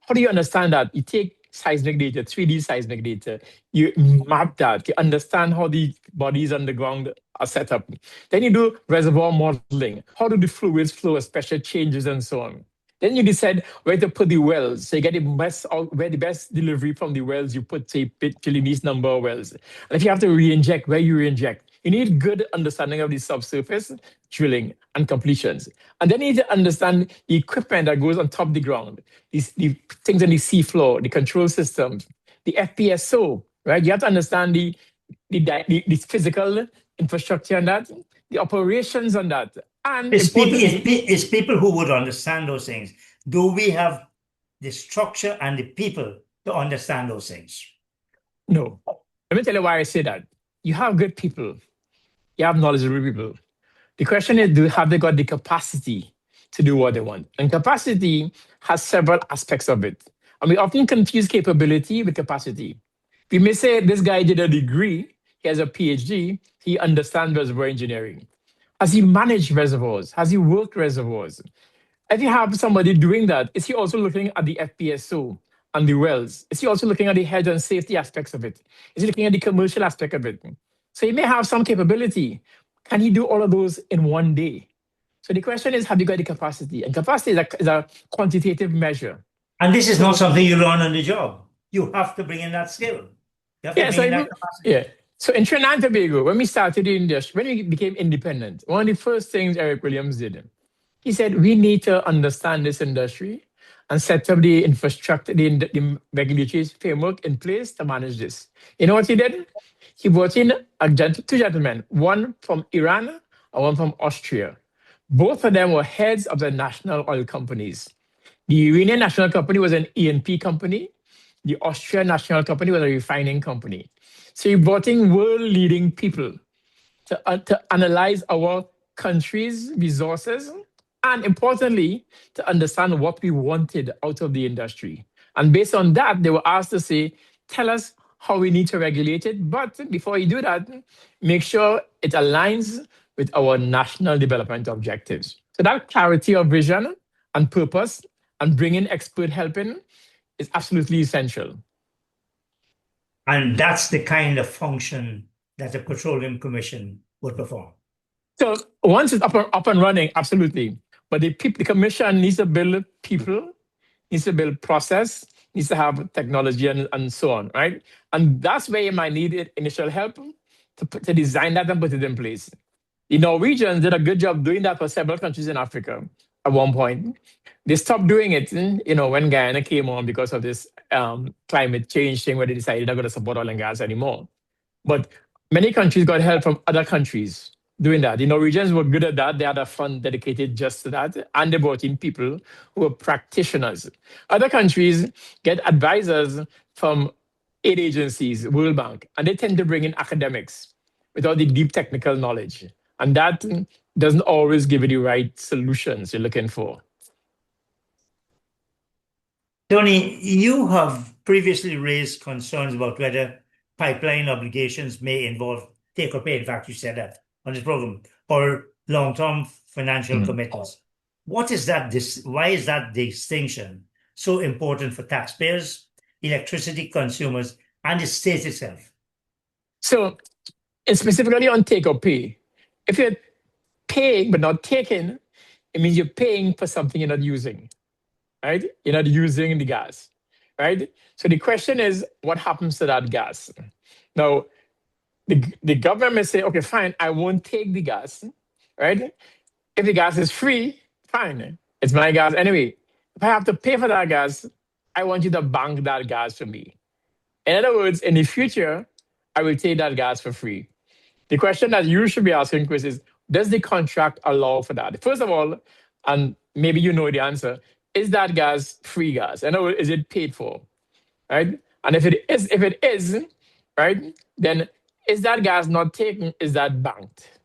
How do you understand that? You take seismic data, 3D seismic data, you map that, you understand how the bodies underground are set up. Then you do reservoir modeling. How do the fluids flow, special changes and so on. Then you decide where to put the wells. So you get where the best delivery from the wells you put, say, these number of wells. And if you have to re-inject, where you re-inject. You need good understanding of the subsurface drilling and completions. And then you need to understand the equipment that goes on top of the ground, the things on the seafloor, the control systems, the FPSO, right? You have to understand the physical infrastructure on that, the operations on that. And it's people who would understand those things. Do we have the structure and the people to understand those things? No. Let me tell you why I say that. You have good people. you have knowledgeable people. The question is, have they got the capacity to do what they want? And capacity has several aspects of it. And we often confuse capability with capacity. We may say this guy did a degree, he has a PhD, he understands reservoir engineering. Has he managed reservoirs? Has he worked reservoirs? If you have somebody doing that, is he also looking at the FPSO and the wells? Is he also looking at the health and safety aspects of it? Is he looking at the commercial aspect of it? So he may have some capability. Can he do all of those in one day? So the question is, have you got the capacity? And capacity is a quantitative measure. And this is not something you learn on the job. You have to bring in that skill. You have to bring in that capacity. Yeah. So in Trinidad and Tobago, when we started the industry, when we became independent, one of the first things Eric Williams did, he said, we need to understand this industry and set up the infrastructure, the regulatory framework in place to manage this. You know what he did? He brought in two gentlemen, one from Iran and one from Austria. Both of them were heads of the national oil companies. The Iranian national company was an E&P company. The Austrian national company was a refining company. So he brought in world-leading people to analyze our country's resources and, importantly, to understand what we wanted out of the industry. And based on that, they were asked to say, tell us how we need to regulate it. But before you do that, make sure it aligns with our national development objectives. So that clarity of vision and purpose and bringing expert help in is absolutely essential. And that's the kind of function that the Petroleum Commission would perform. So once it's up and running, absolutely. But the commission needs to build people, needs to build process, needs to have technology and so on, right? And that's where you might need initial help to design that and put it in place. The Norwegians did a good job doing that for several countries in Africa at one point. They stopped doing it, when Guyana came on because of this climate change thing where they decided they're not going to support oil and gas anymore. But many countries got help from other countries doing that. The Norwegians were good at that. They had a fund dedicated just to that. And they brought in people who were practitioners. Other countries get advisors from aid agencies, World Bank, and they tend to bring in academics without the deep technical knowledge. And that doesn't always give you the right solutions you're looking for. Tony, you have previously raised concerns about whether pipeline obligations may involve take or pay. In fact, you said that on this program, or long-term financial commitments. What is that? Why is that distinction so important for taxpayers, electricity consumers, and the state itself? So, specifically on take or pay, if you're paying but not taking, it means you're paying for something you're not using, right? You're not using the gas, right? So the question is, what happens to that gas? Now, the government may say, okay, fine, I won't take the gas, right? If the gas is free, fine, it's my gas anyway. If I have to pay for that gas, I want you to bank that gas for me. In other words, in the future, I will take that gas for free. The question that you should be asking, Chris, is, does the contract allow for that? First of all, and maybe you know the answer, is that gas free gas? In other words, is it paid for, right? And if it is, right, then is that gas not taken? Is that banked,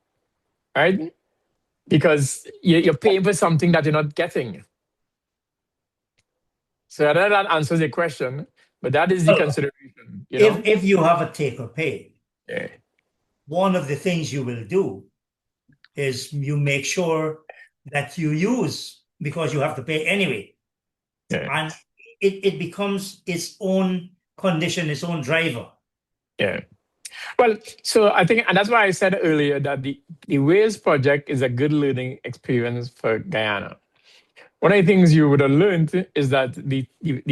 right? Because you're paying for something that you're not getting. So I don't know that answers the question, but that is the consideration. If you have a take or pay, yeah, one of the things you will do is you make sure that you use, because you have to pay anyway. Yeah. And it becomes its own condition, its own driver. Yeah. Well, so I think, and that's why I said earlier that the Whales project is a good learning experience for Guyana. One of the things you would have learned is that the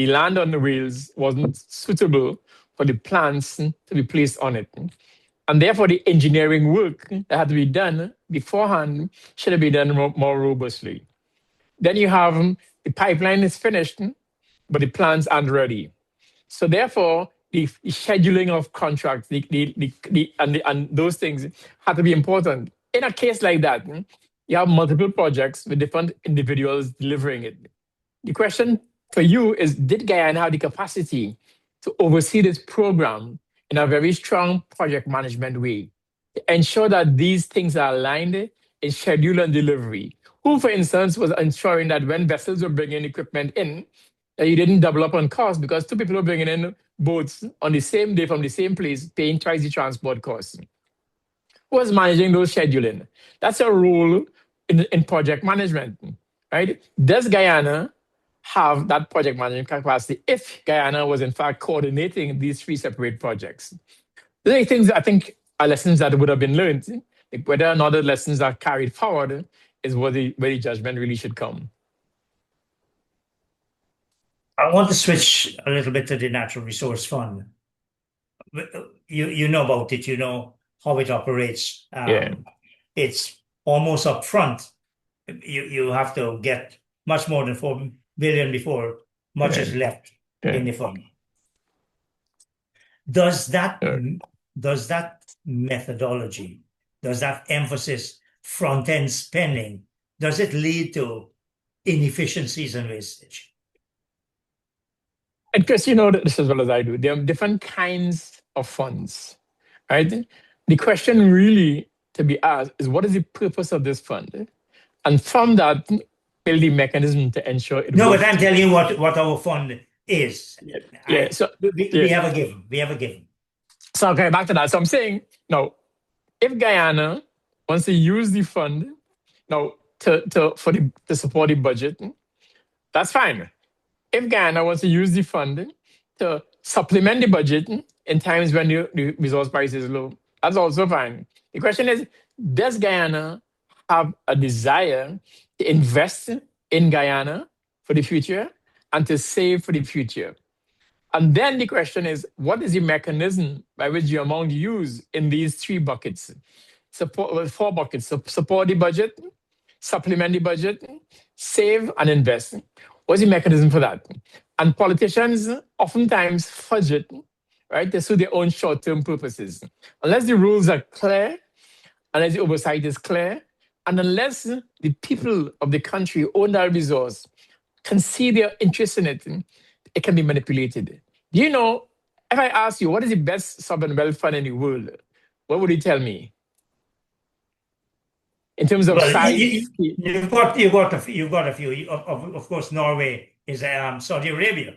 land on the Whales wasn't suitable for the plants to be placed on it. And therefore, the engineering work that had to be done beforehand should have been done more robustly. Then you have the pipeline is finished, but the plants aren't ready. So therefore, the scheduling of contracts, and those things have to be important. In a case like that, you have multiple projects with different individuals delivering it. The question for you is, did Guyana have the capacity to oversee this program in a very strong project management way? ensure that these things are aligned in schedule and delivery. Who, for instance, was ensuring that when vessels were bringing equipment in, that you didn't double up on cost because two people were bringing in boats on the same day from the same place, paying twice the transport costs. Who was managing those scheduling? That's a role in project management, right? Does Guyana have that project management capacity if Guyana was in fact coordinating these three separate projects? These are things I think are lessons that would have been learned. Like whether or not the lessons are carried forward is where the judgment really should come. I want to switch a little bit to the Natural Resource Fund. You know about it, you know how it operates. Yeah. It's almost upfront. You have to get much more than 4 billion before much is left in the fund. Does that methodology, does that emphasis front-end spending, does it lead to inefficiencies and wastage? And Chris, you know this as well as I do. There are different kinds of funds, right? The question really to be asked is what is the purpose of this fund? And from that, build the mechanism to ensure it No, works. but I'm telling you what our fund is. Yeah. We have a given. We have a given. So okay, back to that. So I'm saying, no, if Guyana wants to use the fund to support the budget, that's fine. If Guyana wants to use the fund to supplement the budget in times when the resource price is low, that's also fine. The question is, does Guyana have a desire to invest in Guyana for the future and to save for the future? And then the question is, what is the mechanism by which the amount used in these three buckets? Four buckets. So support the budget, supplement the budget, save and invest. What's the mechanism for that? And politicians oftentimes fudge it, right? They suit their own short-term purposes. Unless the rules are clear, unless the oversight is clear, and unless the people of the country who own that resource can see their interest in it, it can be manipulated. Do you know, if I ask you, what is the best sovereign wealth fund in the world? What would you tell me? In terms of size? You've got a few. Of course, Norway is Saudi Arabia.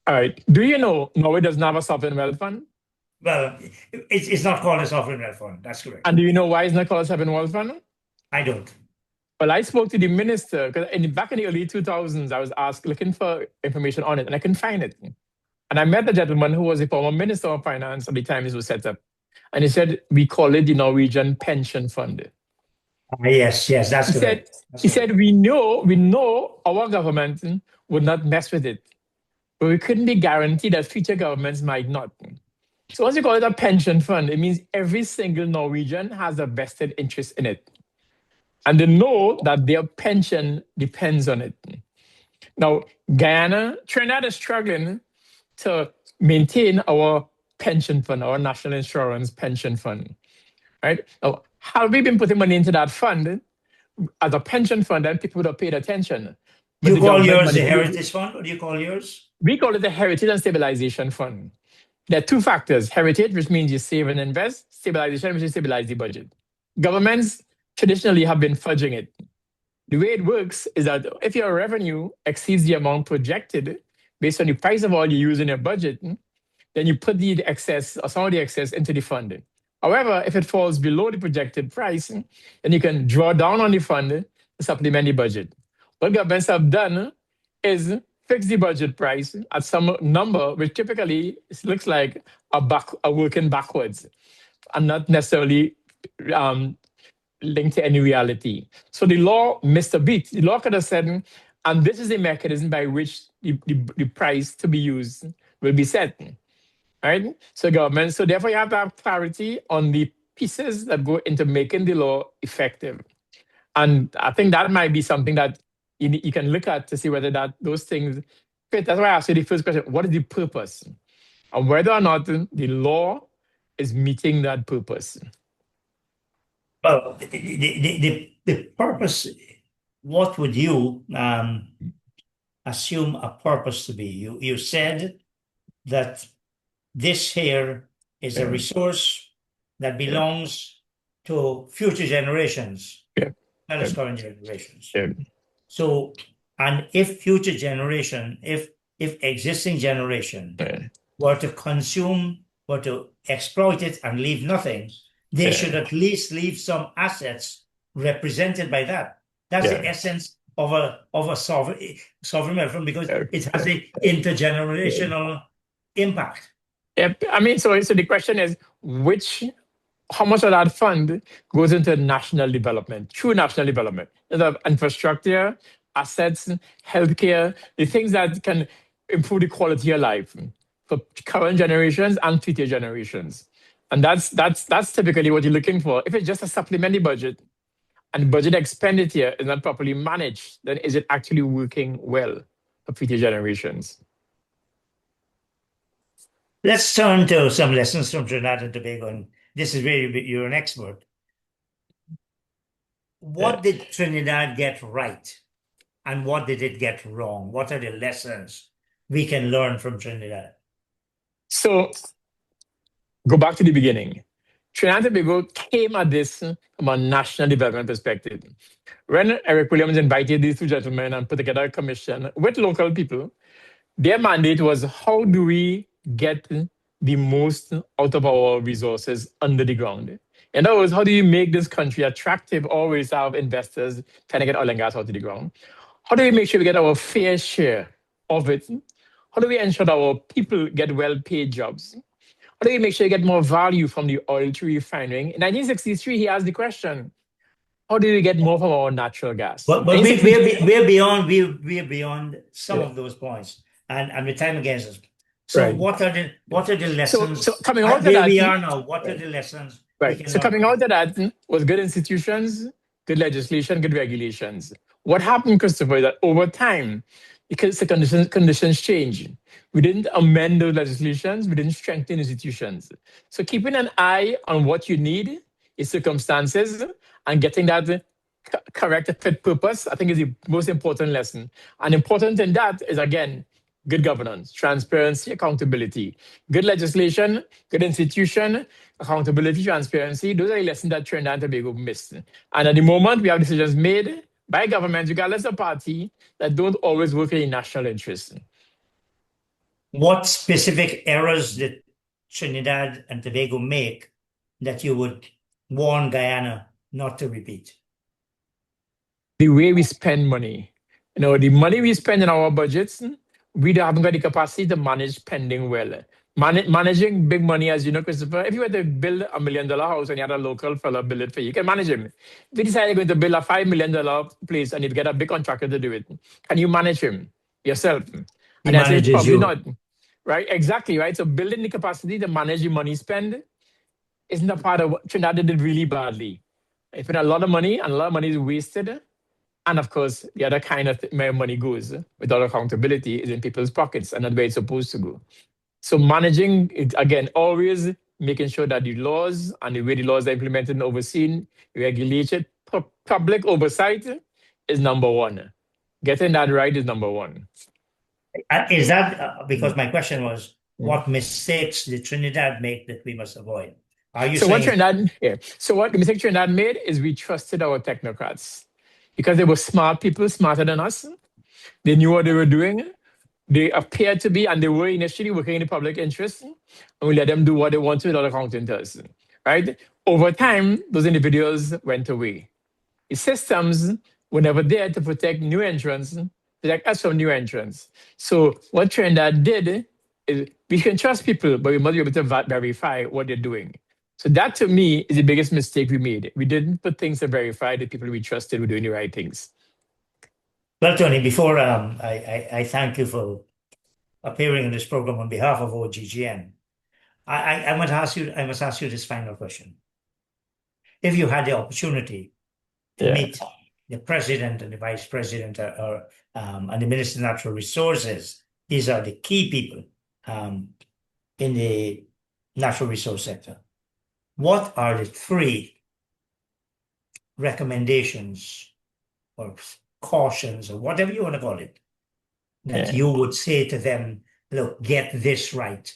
All right. Do you know Norway does not have a sovereign wealth fund? Well, it's not called a sovereign wealth fund. That's correct. And do you know why it's not called a sovereign wealth fund? I don't. Well, I spoke to the minister because back in the early 2000s, I was looking for information on it and I couldn't find it. And I met a gentleman who was a former minister of finance at the time this was set up. And he said, we call it the Norwegian Pension Fund. Yes, that's correct. He said, we know our government would not mess with it, but we couldn't be guaranteed that future governments might not. So once you call it a pension fund, it means every single Norwegian has a vested interest in it. And they know that their pension depends on it. Now, Trinidad is struggling to maintain our pension fund, our national insurance pension fund, right? Now, have we been putting money into that fund as a pension fund, then people would have paid attention. But you call yours the Heritage Fund, or do you call yours? We call it the Heritage and Stabilization Fund. There are two factors: heritage, which means you save and invest; stabilization, which is stabilize the budget. Governments traditionally have been fudging it. The way it works is that if your revenue exceeds the amount projected based on the price of oil you use in your budget, then you put the excess or some of the excess into the fund. However, if it falls below the projected price, then you can draw down on the fund to supplement the budget. What governments have done is fix the budget price at some number, which typically looks like a working backwards and not necessarily linked to any reality. So the law missed a beat. The law could have said, and this is the mechanism by which the price to be used will be set. Right? So therefore you have to have clarity on the pieces that go into making the law effective. And I think that might be something that you can look at to see whether those things fit. That's why I asked you the first question: what is the purpose? And whether or not the law is meeting that purpose. Well, the purpose, what would you assume a purpose to be? You said that this here is a resource that belongs to future generations, Yeah. not as Yeah. current generations. Yeah. So, and if future generation, if existing generation Yeah. were to consume, were to exploit it and leave nothing, they should at least leave some assets represented by that. That's the essence of a sovereign wealth, because it has an intergenerational impact. Yep. I mean, so the question is, how much of that fund goes into national development, true national development, the infrastructure, assets, healthcare, the things that can improve the quality of life for current generations and future generations. And that's typically what you're looking for. If it's just a supplementary budget and budget expenditure is not properly managed, then is it actually working well for future generations? Let's turn to some lessons from Trinidad and Tobago. And this is where you're an expert. What did Trinidad get right? And what did it get wrong? What are the lessons we can learn from Trinidad? So go back to the beginning. Trinidad and Tobago came at this from a national development perspective. When Eric Williams invited these two gentlemen and put together a commission with local people, their mandate was, how do we get the most out of our resources under the ground? In other words, how do you make this country attractive always to have investors trying to get oil and gas out of the ground? How do we make sure we get our fair share of it? How do we ensure that our people get well-paid jobs? How do we make sure we get more value from the oil to refining? In 1963, he asked the question, how do we get more from our natural gas? But we're beyond some of those points, and the time against us. So Right. what are the lessons? So coming out of where that, we are now, what are the lessons? Right. So coming out of that was good institutions, good legislation, good regulations. What happened, Christopher, is that over time, because the conditions change, we didn't amend those legislations, we didn't strengthen institutions. So keeping an eye on what you need, its circumstances, and getting that correct fit purpose, I think is the most important lesson. And important in that is, again, good governance, transparency, accountability, good legislation, good institution, accountability, transparency. Those are the lessons that Trinidad and Tobago missed. And at the moment, we have decisions made by government, regardless of party, that don't always work in the national interest. What specific errors did Trinidad and Tobago make that you would warn Guyana not to repeat? The way we spend money. The money we spend in our budgets, we haven't got the capacity to manage spending well. Managing big money, as you know, Christopher, if you were to build $1 million house and you had a local fellow build it for you, you can manage him. If you decide you're going to build a $5 million place and you get a big contractor to do it, can you manage him yourself? He manages probably you. Not. Right? Exactly, right? So building the capacity to manage the money spend isn't a part of what Trinidad did really badly. They spent a lot of money and a lot of money is wasted. And of course, the other kind of where money goes without accountability is in people's pockets and not where it's supposed to go. So managing it, again, always making sure that the laws and the way the laws are implemented and overseen, regulated, public oversight is number one. Getting that right is number one. Is that because my question was, what mistakes did Trinidad make that we must avoid? Are you saying? What the mistake Trinidad made is we trusted our technocrats because they were smart people, smarter than us. They knew what they were doing. They appeared to be, and they were initially working in the public interest, and we let them do what they want to without accounting to us. Right? Over time, those individuals went away. The systems were never there to protect new entrants, protect us from new entrants. So what Trinidad did is we can trust people, but we must be able to verify what they're doing. So that, to me, is the biggest mistake we made. We didn't put things to verify the people we trusted were doing the right things. Well, Tony, before I thank you for appearing in this program on behalf of OGGN, I must ask you this final question. If you had the opportunity to meet the president and the vice president and the Minister of Natural Resources, these are the key people in the natural resource sector. What are the 3 recommendations or cautions or whatever you want to call it that you would say to them, look, get this right?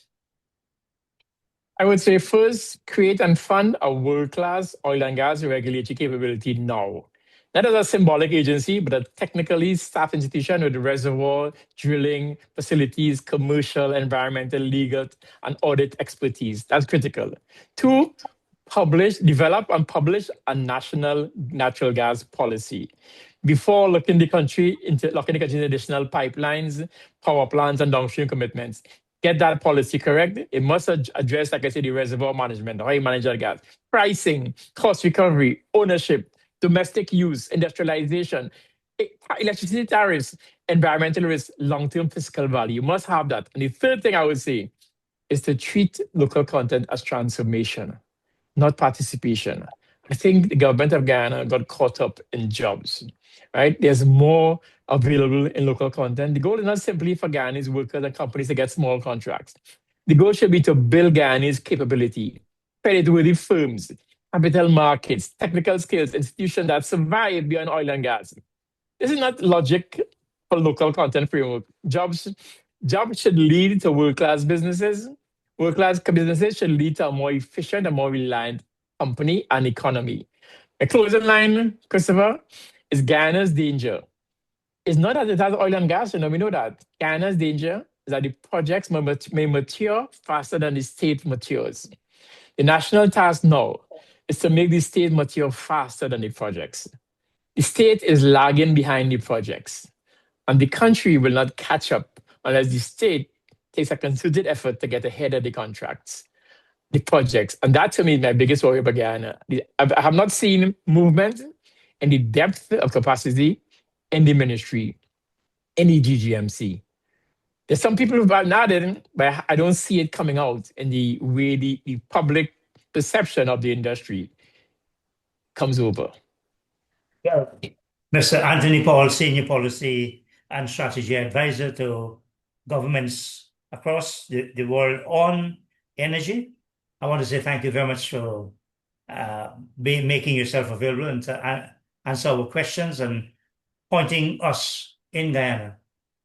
I would say first, create and fund a world-class oil and gas regulatory capability now. Not as a symbolic agency, but a technically staffed institution with reservoir, drilling, facilities, commercial, environmental, legal, and audit expertise. That's critical. Two, develop and publish a national natural gas policy. Before locking the country into additional pipelines, power plants, and downstream commitments, get that policy correct. It must address, like I said, the reservoir management, how you manage that gas, pricing, cost recovery, ownership, domestic use, industrialization, electricity tariffs, environmental risk, long-term fiscal value. You must have that. And the third thing I would say is to treat local content as transformation, not participation. I think the government of Guyana got caught up in jobs, right? There's more available in local content. The goal is not simply for Guyanese workers and companies to get small contracts. The goal should be to build Guyanese capability, credit-worthy firms, capital markets, technical skills, institutions that survive beyond oil and gas. This is not logic for local content framework. Jobs should lead to world-class businesses. World-class businesses should lead to a more efficient and more reliant company and economy. A closing line, Christopher, is Guyana's danger. It's not that it has oil and gas, we know that. Guyana's danger is that the projects may mature faster than the state matures. The national task now is to make the state mature faster than the projects. The state is lagging behind the projects, and the country will not catch up unless the state takes a concerted effort to get ahead of the contracts, the projects. And that to me is my biggest worry about Guyana. I have not seen movement in the depth of capacity in the ministry, in the GGMC. There's some people who've nodded, but I don't see it coming out in the way the public perception of the industry comes over. Yeah. Mr. Anthony Paul, Senior Policy and Strategy Advisor to governments across the world on energy. I want to say thank you very much for making yourself available and to answer our questions and pointing us in Guyana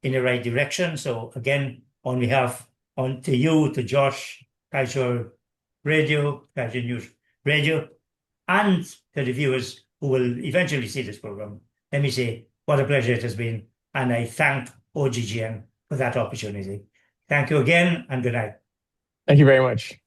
in the right direction. So again, on behalf to you, to Josh, Kaieteur Radio, Kaieteur News Radio, and to the viewers who will eventually see this program, let me say what a pleasure it has been. And I thank OGGN for that opportunity. Thank you again and good night. Thank you very much.